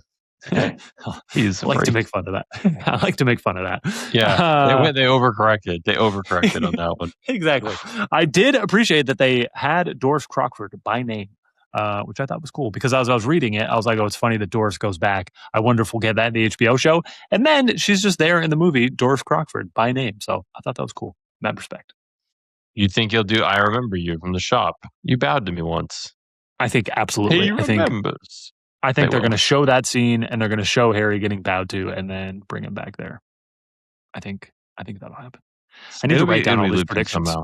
He's I like to make fun of that. I like to make fun of that. Yeah, they overcorrected. They overcorrected on that one. Exactly. I did appreciate that they had Doris Crockford by name, which I thought was cool because as I was reading it, I was like, "Oh, it's funny that Doris goes back. I wonder if we'll get that in the HBO show." And then she's just there in the movie, Doris Crockford by name. So I thought that was cool in that respect. You think he'll do I remember you from the shop. You bowed to me once. I think absolutely. He remembers. I think they're going to show that scene and they're going to show Harry getting bowed to and then bring him back there. I think that'll happen. I need to write down all these predictions. Somehow.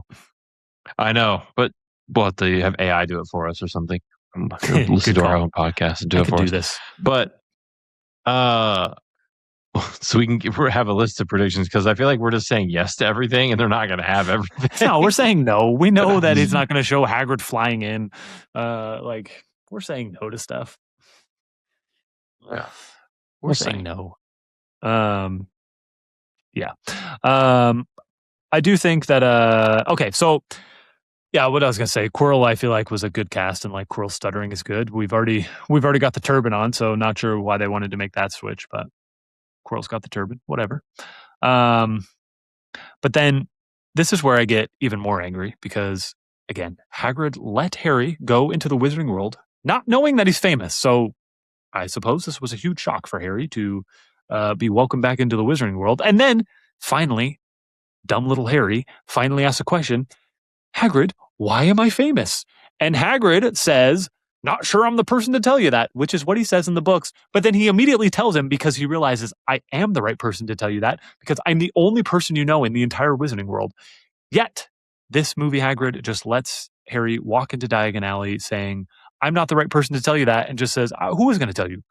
I know, but what, do you have AI do it for us or something? Listen to our own podcast and do it for us. This. But so we can have a list of predictions because I feel like we're just saying yes to everything and they're not going to have everything. No, we're saying no. We know that he's not going to show Hagrid flying in. We're saying no to stuff. Yeah, we're saying no. Yeah. I do think that. Okay, so yeah, what I was gonna say, Quirrell, I feel like was a good cast, and like Quirrell stuttering is good. We've already got the turban on, so not sure why they wanted to make that switch, but Quirrell's got the turban, whatever. But then this is where I get even more angry because again, Hagrid let Harry go into the Wizarding World, not knowing that he's famous. So I suppose this was a huge shock for Harry to be welcomed back into the Wizarding World, and then finally, dumb little Harry finally asks a question: Hagrid, why am I famous? And Hagrid says, not sure I'm the person to tell you that, which is what he says in the books. But then he immediately tells him because he realizes I am the right person to tell you that because I'm the only person you know in the entire Wizarding World. Yet, this movie Hagrid just lets Harry walk into Diagon Alley saying, I'm not the right person to tell you that, and just says, who is going to tell you?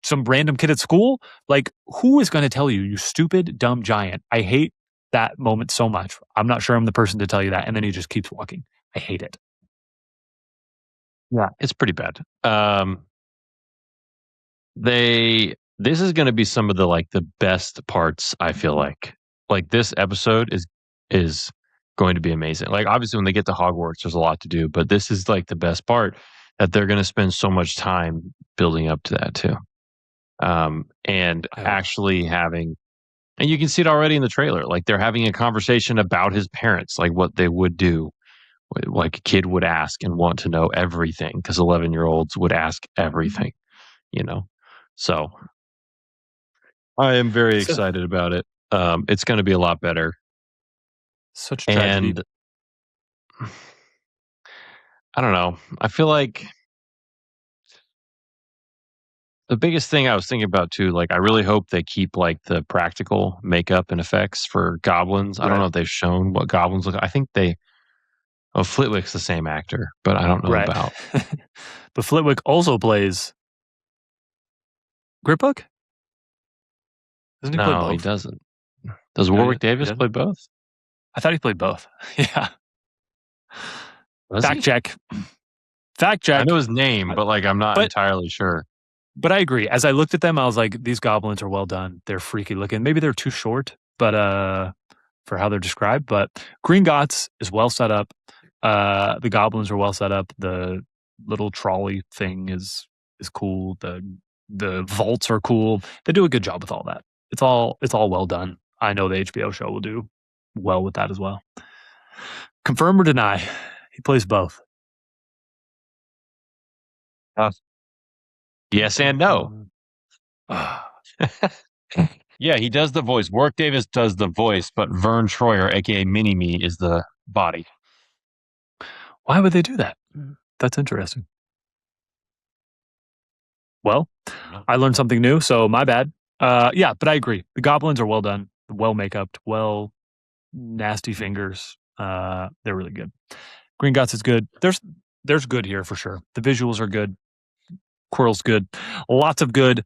Some random kid at school? Like, who is going to tell you, you stupid, dumb giant? I hate that moment so much. I'm not sure I'm the person to tell you that. And then he just keeps walking. I hate it. Yeah, it's pretty bad. This is going to be some of the best parts. I feel like this episode is going to be amazing. Like obviously when they get to Hogwarts, there's a lot to do, but this is like the best part that they're going to spend so much time building up to that too. And actually having. And you can see it already in the trailer. Like they're having a conversation about his parents, like what they would do. Like a kid would ask and want to know everything because 11-year-olds would ask everything, So I am very excited about it. It's going to be a lot better. Such tragedy. And I don't know. I feel like the biggest thing I was thinking about too, like I really hope they keep like the practical makeup and effects for goblins. Right. I don't know if they've shown what goblins look like. I think Flitwick's the same actor, but I don't know about. But Flitwick also plays Griphook? Doesn't he play both? No, he doesn't. Does Warwick Davis play both? I thought he played both. Yeah. Fact check. I know his name, but like I'm not entirely sure. But I agree. As I looked at them, I was like, these goblins are well done. They're freaky looking. Maybe they're too short, but for how they're described. But Gringotts is well set up. The goblins are well set up. The little trolley thing is cool. The vaults are cool. They do a good job with all that. It's all well done. I know the HBO show will do well with that as well. Confirm or deny? He plays both. Yes and no. Yeah, he does the voice. Warwick Davis does the voice, but Vern Troyer, aka Mini-Me, is the body. Why would they do that? That's interesting. Well, I learned something new, so my bad. Yeah, but I agree. The goblins are well done, well make-upped, well nasty fingers. They're really good. Gringotts is good. there's good here for sure. The visuals are good. Quirrell's good. Lots of good.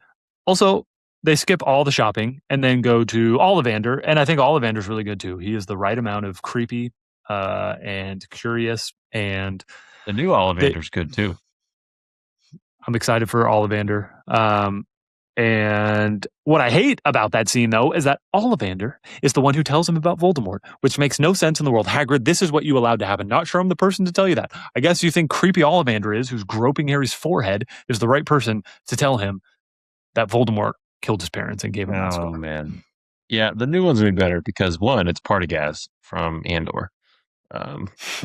Also, they skip all the shopping and then go to Ollivander, and I think Ollivander's really good too. He is the right amount of creepy and curious, and the new Ollivander's good too. I'm excited for Ollivander. And what I hate about that scene, though, is that Ollivander is the one who tells him about Voldemort, which makes no sense in the world. Hagrid, this is what you allowed to happen. Not sure I'm the person to tell you that. I guess you think creepy Ollivander is, who's groping Harry's forehead, is the right person to tell him that Voldemort killed his parents and gave him that scar. Oh, man. Yeah, the new one's going to be better because, one, it's Partygaz from Andor,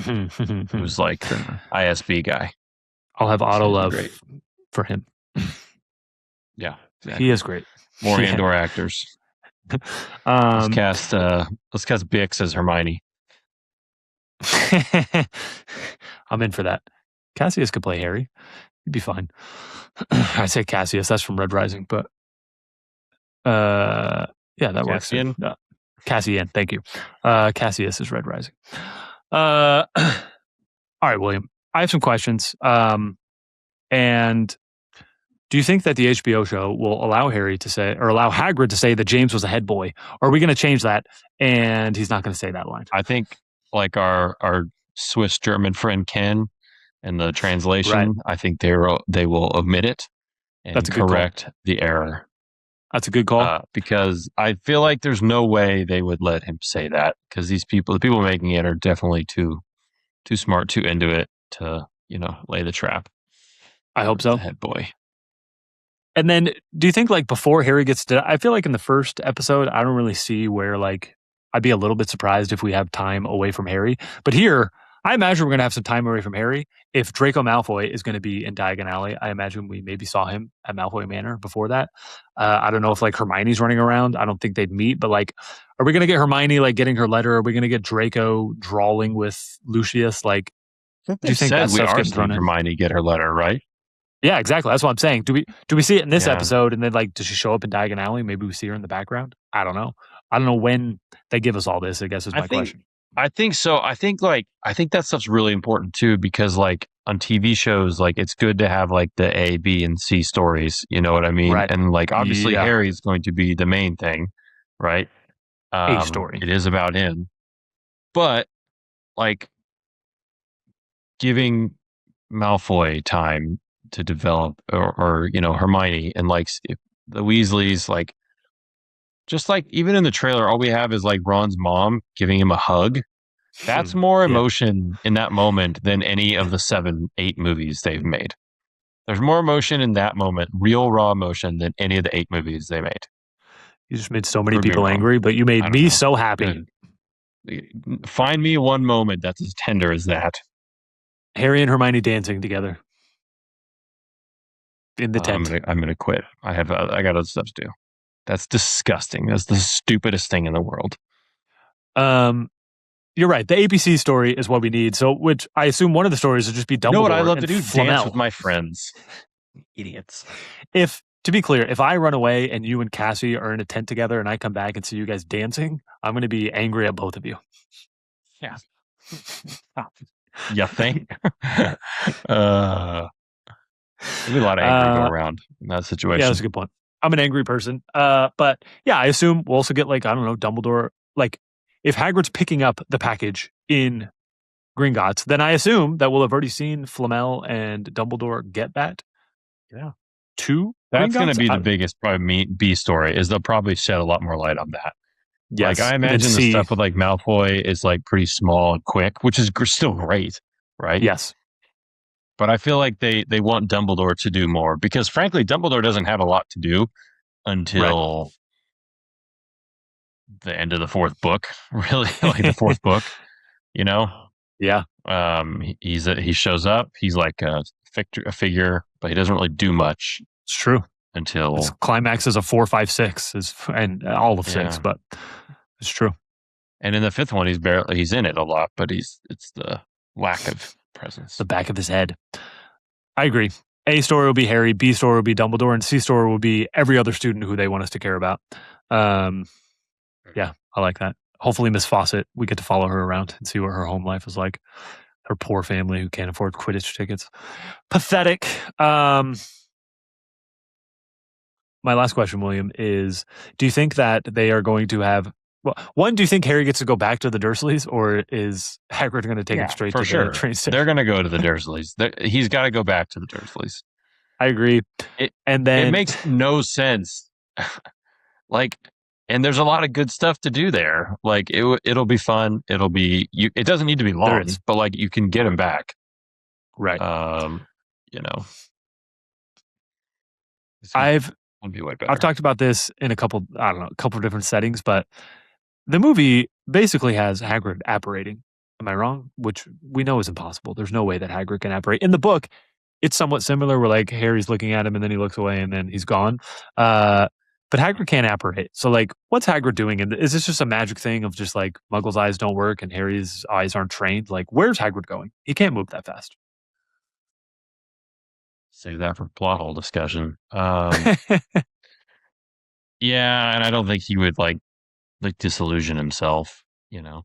who's like the ISB guy. I'll have auto love for him. Yeah. Exactly. He is great. More Andor actors. Let's cast Bix as Hermione. I'm in for that. Cassius could play Harry. He'd be fine. I say Cassius. That's from Red Rising, but yeah, that Cassian? works. Cassian. Thank you. Cassius is Red Rising. All right, William. I have some questions. And do you think that the HBO show will allow Harry to say, or allow Hagrid to say that James was a head boy? Or are we going to change that and he's not going to say that line? I think like our Swiss German friend Ken in the translation, right. I think they will omit it and correct the error. That's a good call. Because I feel like there's no way they would let him say that, because the people making it are definitely too smart, too into it to, lay the trap. I hope so. Head boy. And then, do you think like before Harry gets to, I feel like in the first episode, I don't really see where like, I'd be a little bit surprised if we have time away from Harry. But here, I imagine we're going to have some time away from Harry. If Draco Malfoy is going to be in Diagon Alley, I imagine we maybe saw him at Malfoy Manor before that. I don't know if like Hermione's running around. I don't think they'd meet, but like, are we going to get Hermione like getting her letter? Are we going to get Draco drawling with Lucius? Like, do you think that we are seeing Hermione get her letter, right? Yeah, exactly. That's what I'm saying. Do we see it in this episode, and then like does she show up in Diagon Alley? Maybe we see her in the background. I don't know. I don't know when they give us all this, I guess is my question. I think so. I think that stuff's really important too, because like on TV shows, like it's good to have like the A, B, and C stories. You know what I mean? Right. And like obviously Harry's going to be the main thing, right? A story. It is about him, but like giving Malfoy time to develop, or Hermione, and like the Weasleys, like just like even in the trailer, all we have is like Ron's mom giving him a hug. That's more emotion in that moment than any of the 7-8 movies they've made. There's more emotion in that moment, real raw emotion, than any of the 8 movies they made. You just made so many people angry, but you made me so happy. Good. Find me one moment that's as tender as that. Harry and Hermione dancing together in the tent. I'm gonna quit. I got other stuff to do. That's disgusting. That's the stupidest thing in the world. You're right. The ABC story is what we need. So, which I assume one of the stories would just be Dumbledore. You know what I love to do? Dance with my friends. Idiots. To be clear, if I run away and you and Cassie are in a tent together and I come back and see you guys dancing, I'm going to be angry at both of you. Yeah. You think? There'll be a lot of anger go around in that situation. Yeah, that's a good point. I'm an angry person. But yeah, I assume we'll also get like, I don't know, Dumbledore. Like if Hagrid's picking up the package in Gringotts, then I assume that we'll have already seen Flamel and Dumbledore get that. Yeah. That's going to be the biggest probably B story, is they'll probably shed a lot more light on that. Yes. Like I imagine the stuff with like Malfoy is like pretty small and quick, which is still great, right? Yes. But I feel like they want Dumbledore to do more, because frankly, Dumbledore doesn't have a lot to do until the end of the 4th book, really, like the 4th book, Yeah. He shows up. He's like a figure, but he doesn't really do much. It's true. Until his climax is a 4, 5, 6 and all of 6, but it's true. And in the 5th one, he's in it a lot, but it's the lack of presence. The back of his head. I agree. A story will be Harry, B story will be Dumbledore, and C story will be every other student who they want us to care about. Yeah, I like that. Hopefully Miss Fawcett, we get to follow her around and see what her home life is like. her poor family who can't afford Quidditch tickets. Pathetic. My last question, William, is: do you think that they are going to have? Well, one, do you think Harry gets to go back to the Dursleys, or is Hagrid going to take him straight to the train station? They're going to go to the Dursleys. He's got to go back to the Dursleys. I agree. And then it makes no sense. Like, and there's a lot of good stuff to do there. Like, it'll be fun. It'll be it doesn't need to be long, but like you can get him back. Right. You know. I've talked about this in a couple of different settings, but the movie basically has Hagrid apparating. Am I wrong? Which we know is impossible. There's no way that Hagrid can apparate. In the book, it's somewhat similar where like Harry's looking at him and then he looks away and then he's gone. But Hagrid can't apparate. So like, what's Hagrid doing? And is this just a magic thing of just like Muggle's eyes don't work and Harry's eyes aren't trained? Like, where's Hagrid going? He can't move that fast. Save that for plot hole discussion. Yeah, and I don't think he would like disillusion himself, you know.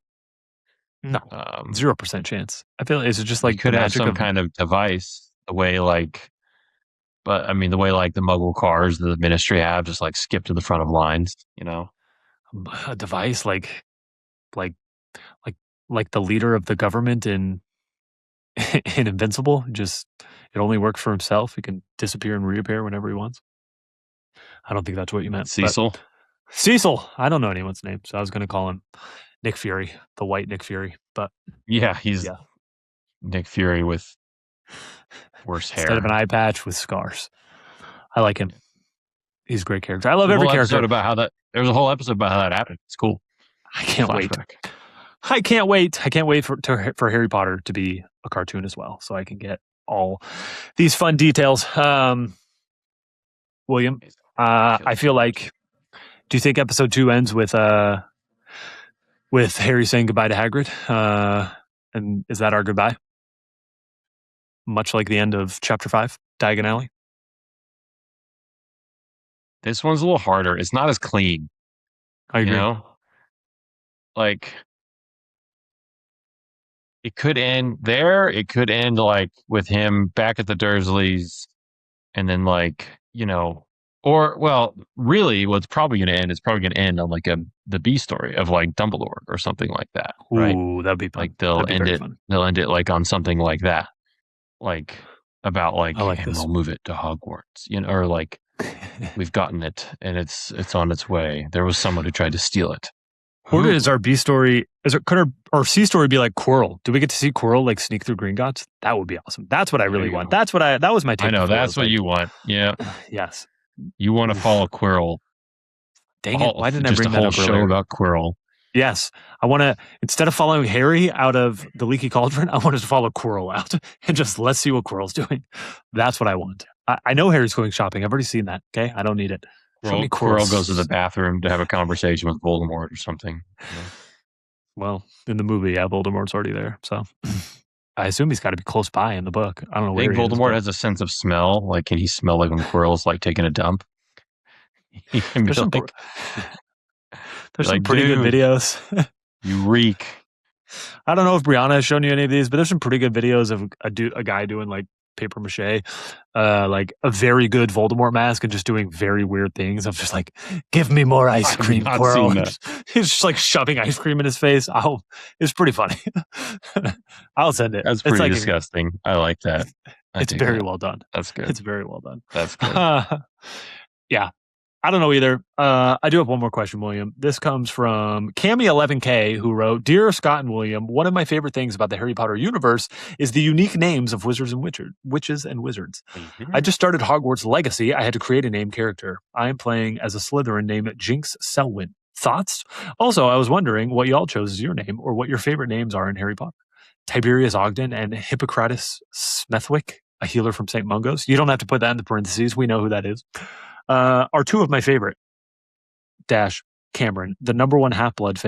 No, 0% chance. I feel it's just like he could have some kind of device, the way like the way like the Muggle cars that the Ministry have, just like skip to the front of lines, you know. A device like the leader of the government in Invincible. Just it only works for himself. He can disappear and reappear whenever he wants. I don't think that's what you meant. Cecil. I don't know anyone's name, so I was going to call him Nick Fury, the white Nick Fury. But yeah, he's Nick Fury with worse hair instead of an eye patch with scars. I like him. He's a great character. I love every character. There's a whole episode about how that happened. It's cool. I can't wait. I can't wait for Harry Potter to be a cartoon as well, so I can get all these fun details. William, I feel like. Do you think episode 2 ends with Harry saying goodbye to Hagrid? And is that our goodbye? Much like the end of chapter 5, Diagon Alley? This one's a little harder. It's not as clean. I agree. You know? Like, it could end there. It could end like with him back at the Dursleys and then like, you know, or, well, really, what's probably going to end is probably going to end on like the B story of like Dumbledore or something like that. Right? Ooh, that'd be fun. Like they'll end it like on something like that, like about like, we'll move it to Hogwarts, you know, or like we've gotten it and it's on its way. There was someone who tried to steal it. Or is our B story? Could our C story be like Quirrell? Do we get to see Quirrell like sneak through Gringotts? That would be awesome. That's what I really want. That was my take. I know that's what you want. Yeah. Yes. You want to follow Quirrell. Dang it. Why didn't I bring that up earlier? Just a whole show about Quirrell. Yes. I want to, instead of following Harry out of the Leaky Cauldron, I want to follow Quirrell out and just let's see what Quirrell's doing. That's what I want. I know Harry's going shopping. I've already seen that. Okay. I don't need it. Quirrell goes to the bathroom to have a conversation with Voldemort or something. You know? Well, in the movie, Voldemort's already there. So I assume he's got to be close by in the book. I don't know where Voldemort has a sense of smell. Like, can he smell like when Quirrell's like taking a dump? He can there's some pretty good videos. You reek. I don't know if Brianna has shown you any of these, but there's some pretty good videos of a guy doing like paper mache, like a very good Voldemort mask and just doing very weird things. I'm just like, give me more ice cream, Quirrell. He's just like shoving ice cream in his face. It's pretty funny. I'll send it. That's pretty disgusting. I like that. It's very well done. That's good. It's very well done. That's good. Yeah. I don't know either. I do have one more question, William. This comes from Cammy11K, who wrote, Dear Scott and William, one of my favorite things about the Harry Potter universe is the unique names of witches and wizards. Mm-hmm. I just started Hogwarts Legacy. I had to create a named character. I am playing as a Slytherin named Jinx Selwyn. Thoughts? Also, I was wondering what y'all chose as your name or what your favorite names are in Harry Potter. Tiberius Ogden and Hippocrates Smethwick, a healer from St. Mungo's. You don't have to put that in the parentheses. We know who that is. Are two of my favorite. Cameron, the number one Half-Blood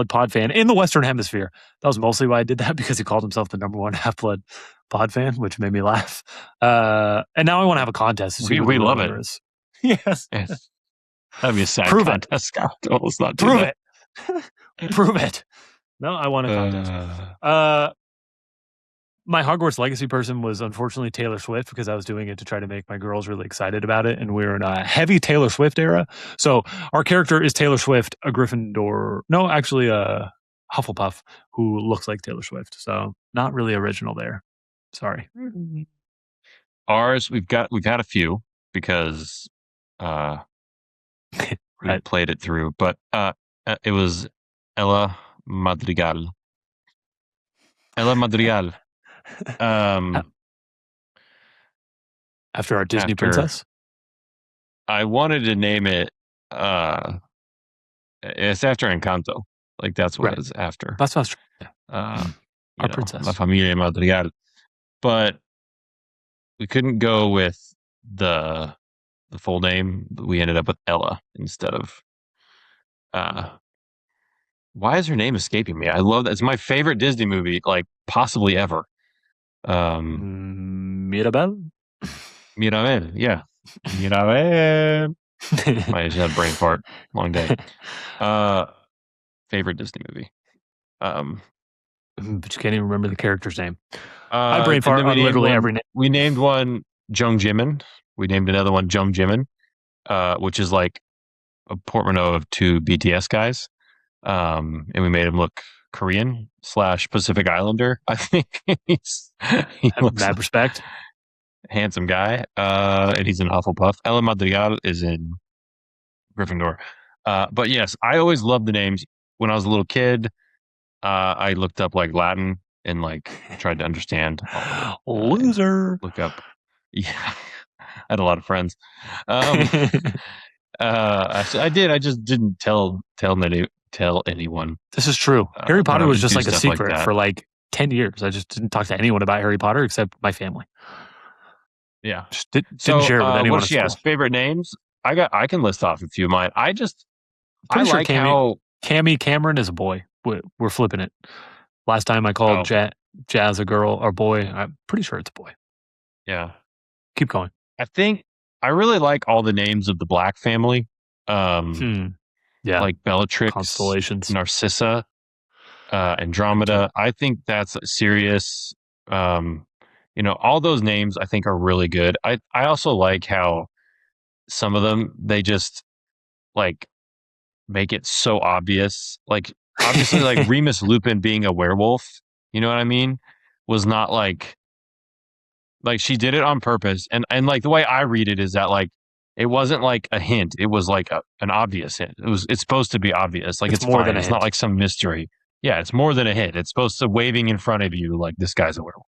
Pod fan in the Western Hemisphere. That was mostly why I did that, because he called himself the number one Half-Blood Pod fan, which made me laugh. And now I want to have a contest. We love it. Yes. That'd be a sad contest, Scott. Let's not do Prove that. it. Prove it. No, I want a contest. My Hogwarts Legacy person was unfortunately Taylor Swift because I was doing it to try to make my girls really excited about it, and we're in a heavy Taylor Swift era. So our character is Taylor Swift, a Gryffindor. No, actually, a Hufflepuff who looks like Taylor Swift. So not really original there. Sorry. Ours, we've had a few because we Right. played it through, but it was Ella Madrigal. Ella Madrigal. After our Disney princess? I wanted to name it, it's after Encanto. Like, that's what it's after. That's what our princess. La Familia Madrigal. But we couldn't go with the full name. We ended up with Ella instead of, why is her name escaping me? I love that. It's my favorite Disney movie, like, possibly ever. Mirabel? Mirabel, yeah. Mirabel. I just had a brain fart. Long day. Favorite Disney movie. But you can't even remember the character's name. I brain fart on literally every name. We named one Jung Jimin. We named another one Jung Jimin, which is like a portmanteau of two BTS guys. And we made him look Korean / Pacific Islander. I think he looks mad respect. Handsome guy. And he's in Hufflepuff. Ella Madrigal is in Gryffindor. But yes, I always loved the names. When I was a little kid, I looked up like Latin and like tried to understand. Loser. Look up. Yeah, I had a lot of friends. I did. I just didn't tell anyone. This is true. Harry Potter was just like a secret like for like 10 years. I just didn't talk to anyone about Harry Potter except my family. Yeah. Just didn't share it with anyone. What she has favorite names? I can list off a few of mine. I like sure how Cammy Cameron is a boy. We're flipping it. Last time I called Jazz a girl or boy. I'm pretty sure it's a boy. Yeah. Keep going. I think I really like all the names of the Black family. Yeah. Like Bellatrix, Constellations, Narcissa, Andromeda. I think that's serious. All those names I think are really good. I also like how some of them, they just like make it so obvious. Like, obviously, like Remus Lupin being a werewolf, you know what I mean? Was not like she did it on purpose. And like the way I read it is that like, it wasn't like a hint. It was like an obvious hint. It's supposed to be obvious. Like, it's more fine. than a it's hint. Not like some mystery. Yeah, it's more than a hint. It's supposed to waving in front of you like this guy's a werewolf.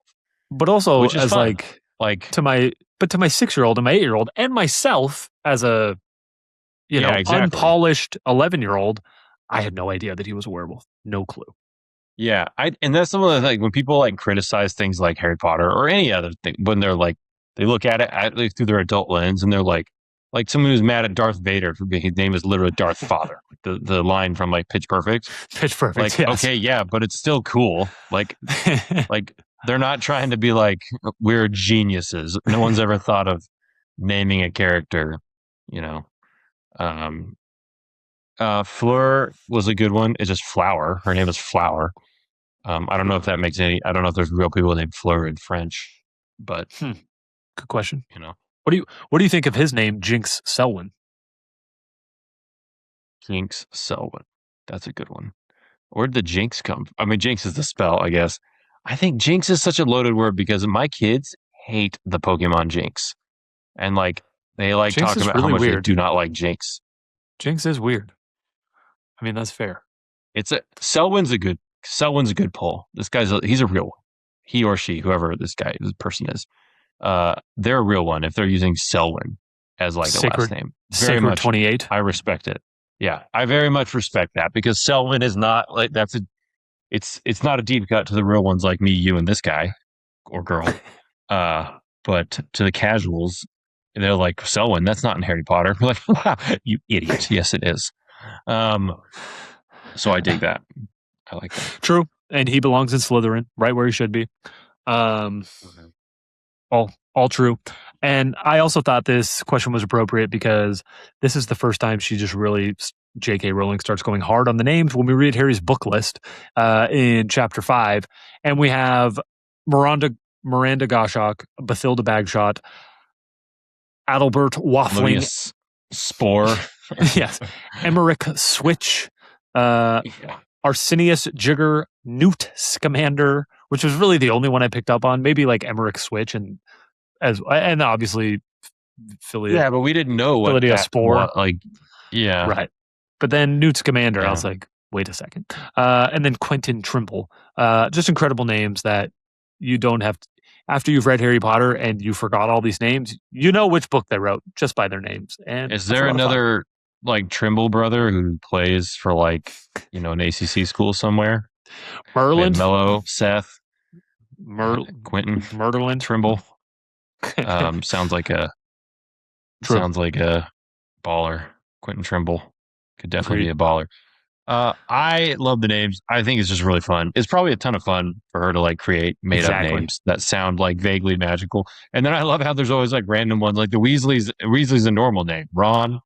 But also, which is as fun. like to my 6-year-old and my 8-year-old and myself as a unpolished 11-year-old, I had no idea that he was a werewolf. No clue. Yeah, and that's some of the like when people like criticize things like Harry Potter or any other thing, when they're like they look at it through their adult lens and they're like someone who's mad at Darth Vader for his name is literally Darth Father. The line from like Pitch Perfect. Pitch Perfect. Like, yes. Okay, yeah, but it's still cool. Like they're not trying to be like we're geniuses. No one's ever thought of naming a character, Fleur was a good one. It's just Flower. Her name is Flower. I don't know if that makes any. I don't know if there's real people named Fleur in French, but good question. What do you think of his name, Jinx Selwyn? Jinx Selwyn. That's a good one. Where did the Jinx come from? I mean, Jinx is the spell, I guess. I think Jinx is such a loaded word because my kids hate the Pokemon Jinx, and like they like Jinx talking about really how much weird. they do not like Jinx. Jinx is weird. I mean, that's fair. Selwyn's a good pull. This he's a real one. He or she, whoever this person is, they're a real one if they're using Selwyn as like a last name. Very much 28. I respect it. Yeah, I very much respect that because Selwyn is not like it's not a deep cut to the real ones like me, you, and this guy or girl. But to the casuals, they're like, Selwyn, that's not in Harry Potter. We're like, wow, you idiot. Yes, it is. So I dig that. I like that. True. And he belongs in Slytherin, right where he should be. All true. And I also thought this question was appropriate because this is the first time she just really, J.K. Rowling starts going hard on the names when we read Harry's book list in chapter 5. And we have Miranda Goshawk, Bathilda Bagshot, Adalbert Waffling, Spore. yes, Emmerich Switch, Arsenius Jigger, Newt Scamander, which was really the only one I picked up on. Maybe like Emmerich Switch and obviously Philia. Yeah, but we didn't know what Philia Spore. Yeah. Right. But then Newt Scamander, I was like, wait a second. And then Quentin Trimble. Just incredible names that you don't have to, after you've read Harry Potter and you forgot all these names, you know which book they wrote just by their names. And is there another like Trimble brother who plays for like, an ACC school somewhere? Merlin, Mello, Seth, Quentin, Merlin, Trimble. Sounds like a baller. Quentin Trimble could definitely be a baller. I love the names. I think it's just really fun. It's probably a ton of fun for her to like create made up names that sound like vaguely magical. And then I love how there's always like random ones, like the Weasley's. Weasley's a normal name. Ron,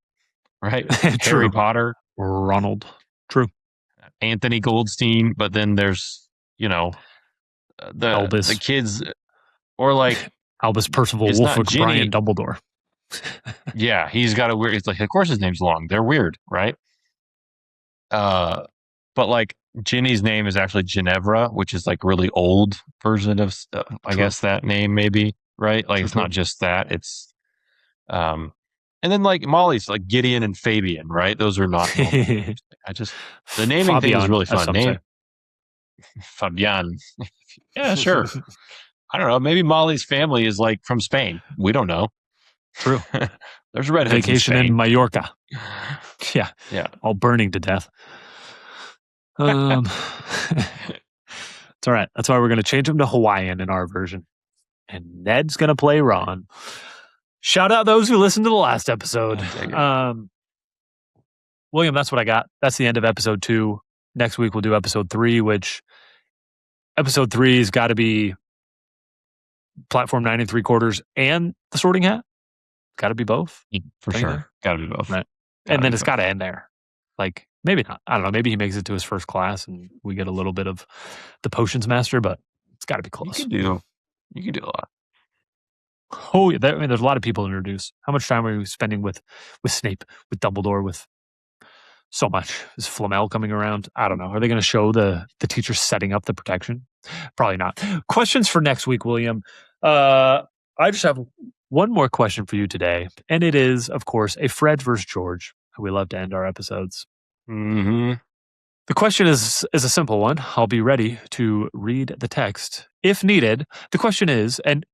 right? Harry Potter, Ronald. True. Anthony Goldstein. But then there's the kids, or like Albus Percival Wolfwick Brian Dumbledore. Yeah, he's got a weird. It's like, of course, his name's long. They're weird, right? But like Ginny's name is actually Ginevra, which is like really old version of I guess that name maybe, right? Like it's not just that. It's and then like Molly's like Gideon and Fabian, right? Those are not. The naming thing is really fun. Fabian. Yeah, sure. I don't know. Maybe Molly's family is like from Spain. We don't know. True. There's a redhead vacation in Mallorca. Yeah. All burning to death. It's all right. That's why we're going to change him to Hawaiian in our version. And Ned's going to play Ron. Shout out those who listened to the last episode. William, that's what I got. That's the end of episode 2. Next week we'll do episode 3, which episode 3 has got to be Platform 9 3/4 and the Sorting Hat. Got to be both. For sure. Got to be both. Right. And then it's got to end there. Like, maybe not. I don't know. Maybe he makes it to his first class and we get a little bit of the Potions Master, but it's got to be close. You can do a lot. Oh, yeah. There's a lot of people to introduce. How much time are you spending with Snape, with Dumbledore, with so much? Is Flamel coming around? I don't know. Are they going to show the teachers setting up the protection? Probably not. Questions for next week, William. I just have one more question for you today, and it is, of course, a Fred versus George. We love to end our episodes. Mm-hmm. The question is a simple one. I'll be ready to read the text if needed. The question is, and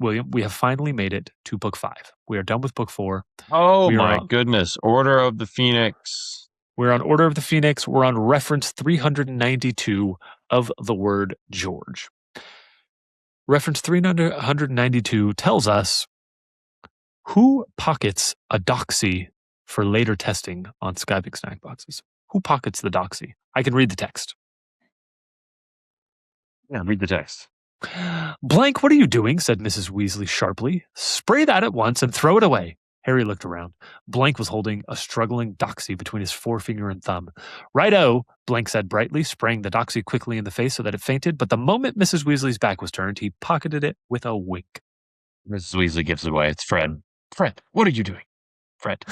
William, we have finally made it to book 5. We are done with book 4. Oh my goodness. Order of the Phoenix. We're on Order of the Phoenix. We're on reference 392 of the word George. Reference 392 tells us who pockets a doxy for later testing on Skypic snack boxes. Who pockets the doxy? I can read the text. Yeah, read the text. Blank, what are you doing? Said Mrs. Weasley sharply. Spray that at once and throw it away. Harry looked around. Blank was holding a struggling doxy between his forefinger and thumb. Righto, Blank said brightly, spraying the doxy quickly in the face so that it fainted, but the moment Mrs. Weasley's back was turned, he pocketed it with a wink. Mrs. Weasley gives it away. It's Fred. Fred, what are you doing? Fred.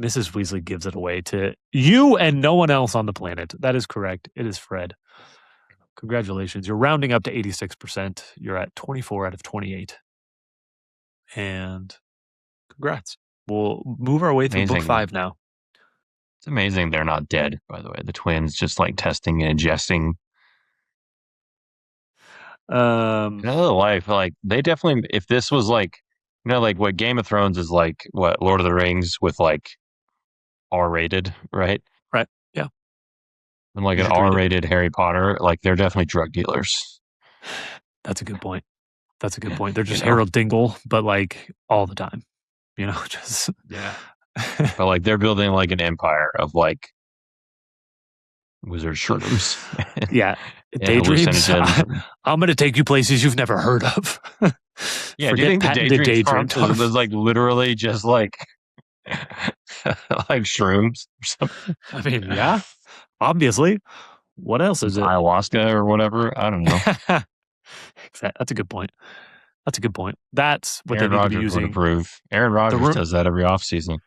Mrs. Weasley gives it away to you and no one else on the planet. That is correct. It is Fred. Congratulations. You're rounding up to 86%. You're at 24 out of 28. And congrats. We'll move our way through book 5 now. It's amazing they're not dead, by the way. The twins just like testing and ingesting. Another life. Like they definitely, if this was like, like what Game of Thrones is like, what Lord of the Rings with like R-rated, right? Right. Yeah. And like an R-rated Harry Potter, like they're definitely drug dealers. That's a good point. They're just Harold Dingle, but like all the time, just yeah. But like they're building like an empire of like wizard shrooms. Yeah. Daydreams. I'm going to take you places you've never heard of. Yeah. Do you think the daydream was like literally just like like shrooms or something? I mean, yeah, obviously. What else is it? Ayahuasca or whatever. I don't know. That's a good point. That's a good point. That's what Aaron they need to be Rodgers would using. approve. Aaron Rodgers does that every offseason.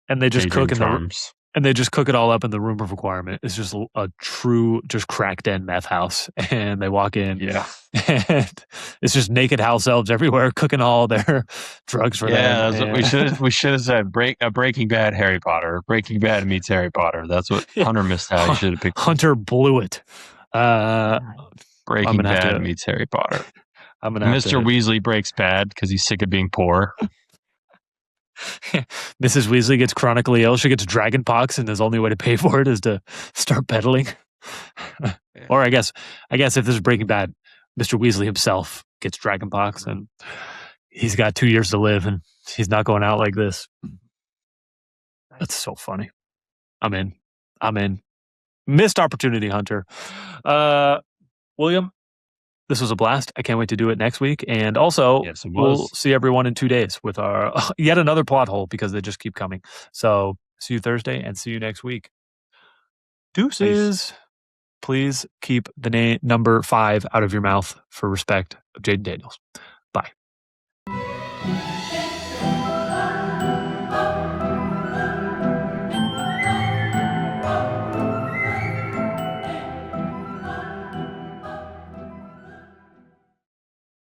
And they just cook charms. and they just cook it all up in the room of requirement. It's just a true, just cracked in meth house. And they walk in. Yeah. And it's just naked house elves everywhere cooking all their drugs for them. Yeah, we should have said Breaking Bad Harry Potter. Breaking Bad meets Harry Potter. That's what Hunter missed out. He should have picked. Hunter blew it. Breaking Bad meets Harry Potter. Mr. Weasley breaks bad because he's sick of being poor. Mrs. Weasley gets chronically ill. She gets dragon pox, and his only way to pay for it is to start peddling. Or I guess if this is Breaking Bad, Mr. Weasley himself gets dragon pox, and he's got 2 years to live, and he's not going out like this. That's so funny. I'm in. Missed opportunity, Hunter. William, this was a blast. I can't wait to do it next week. And also, yes, we'll see everyone in 2 days with our yet another plot hole because they just keep coming. So see you Thursday and see you next week. Deuces. Please keep the number 5 out of your mouth for respect of Jaden Daniels.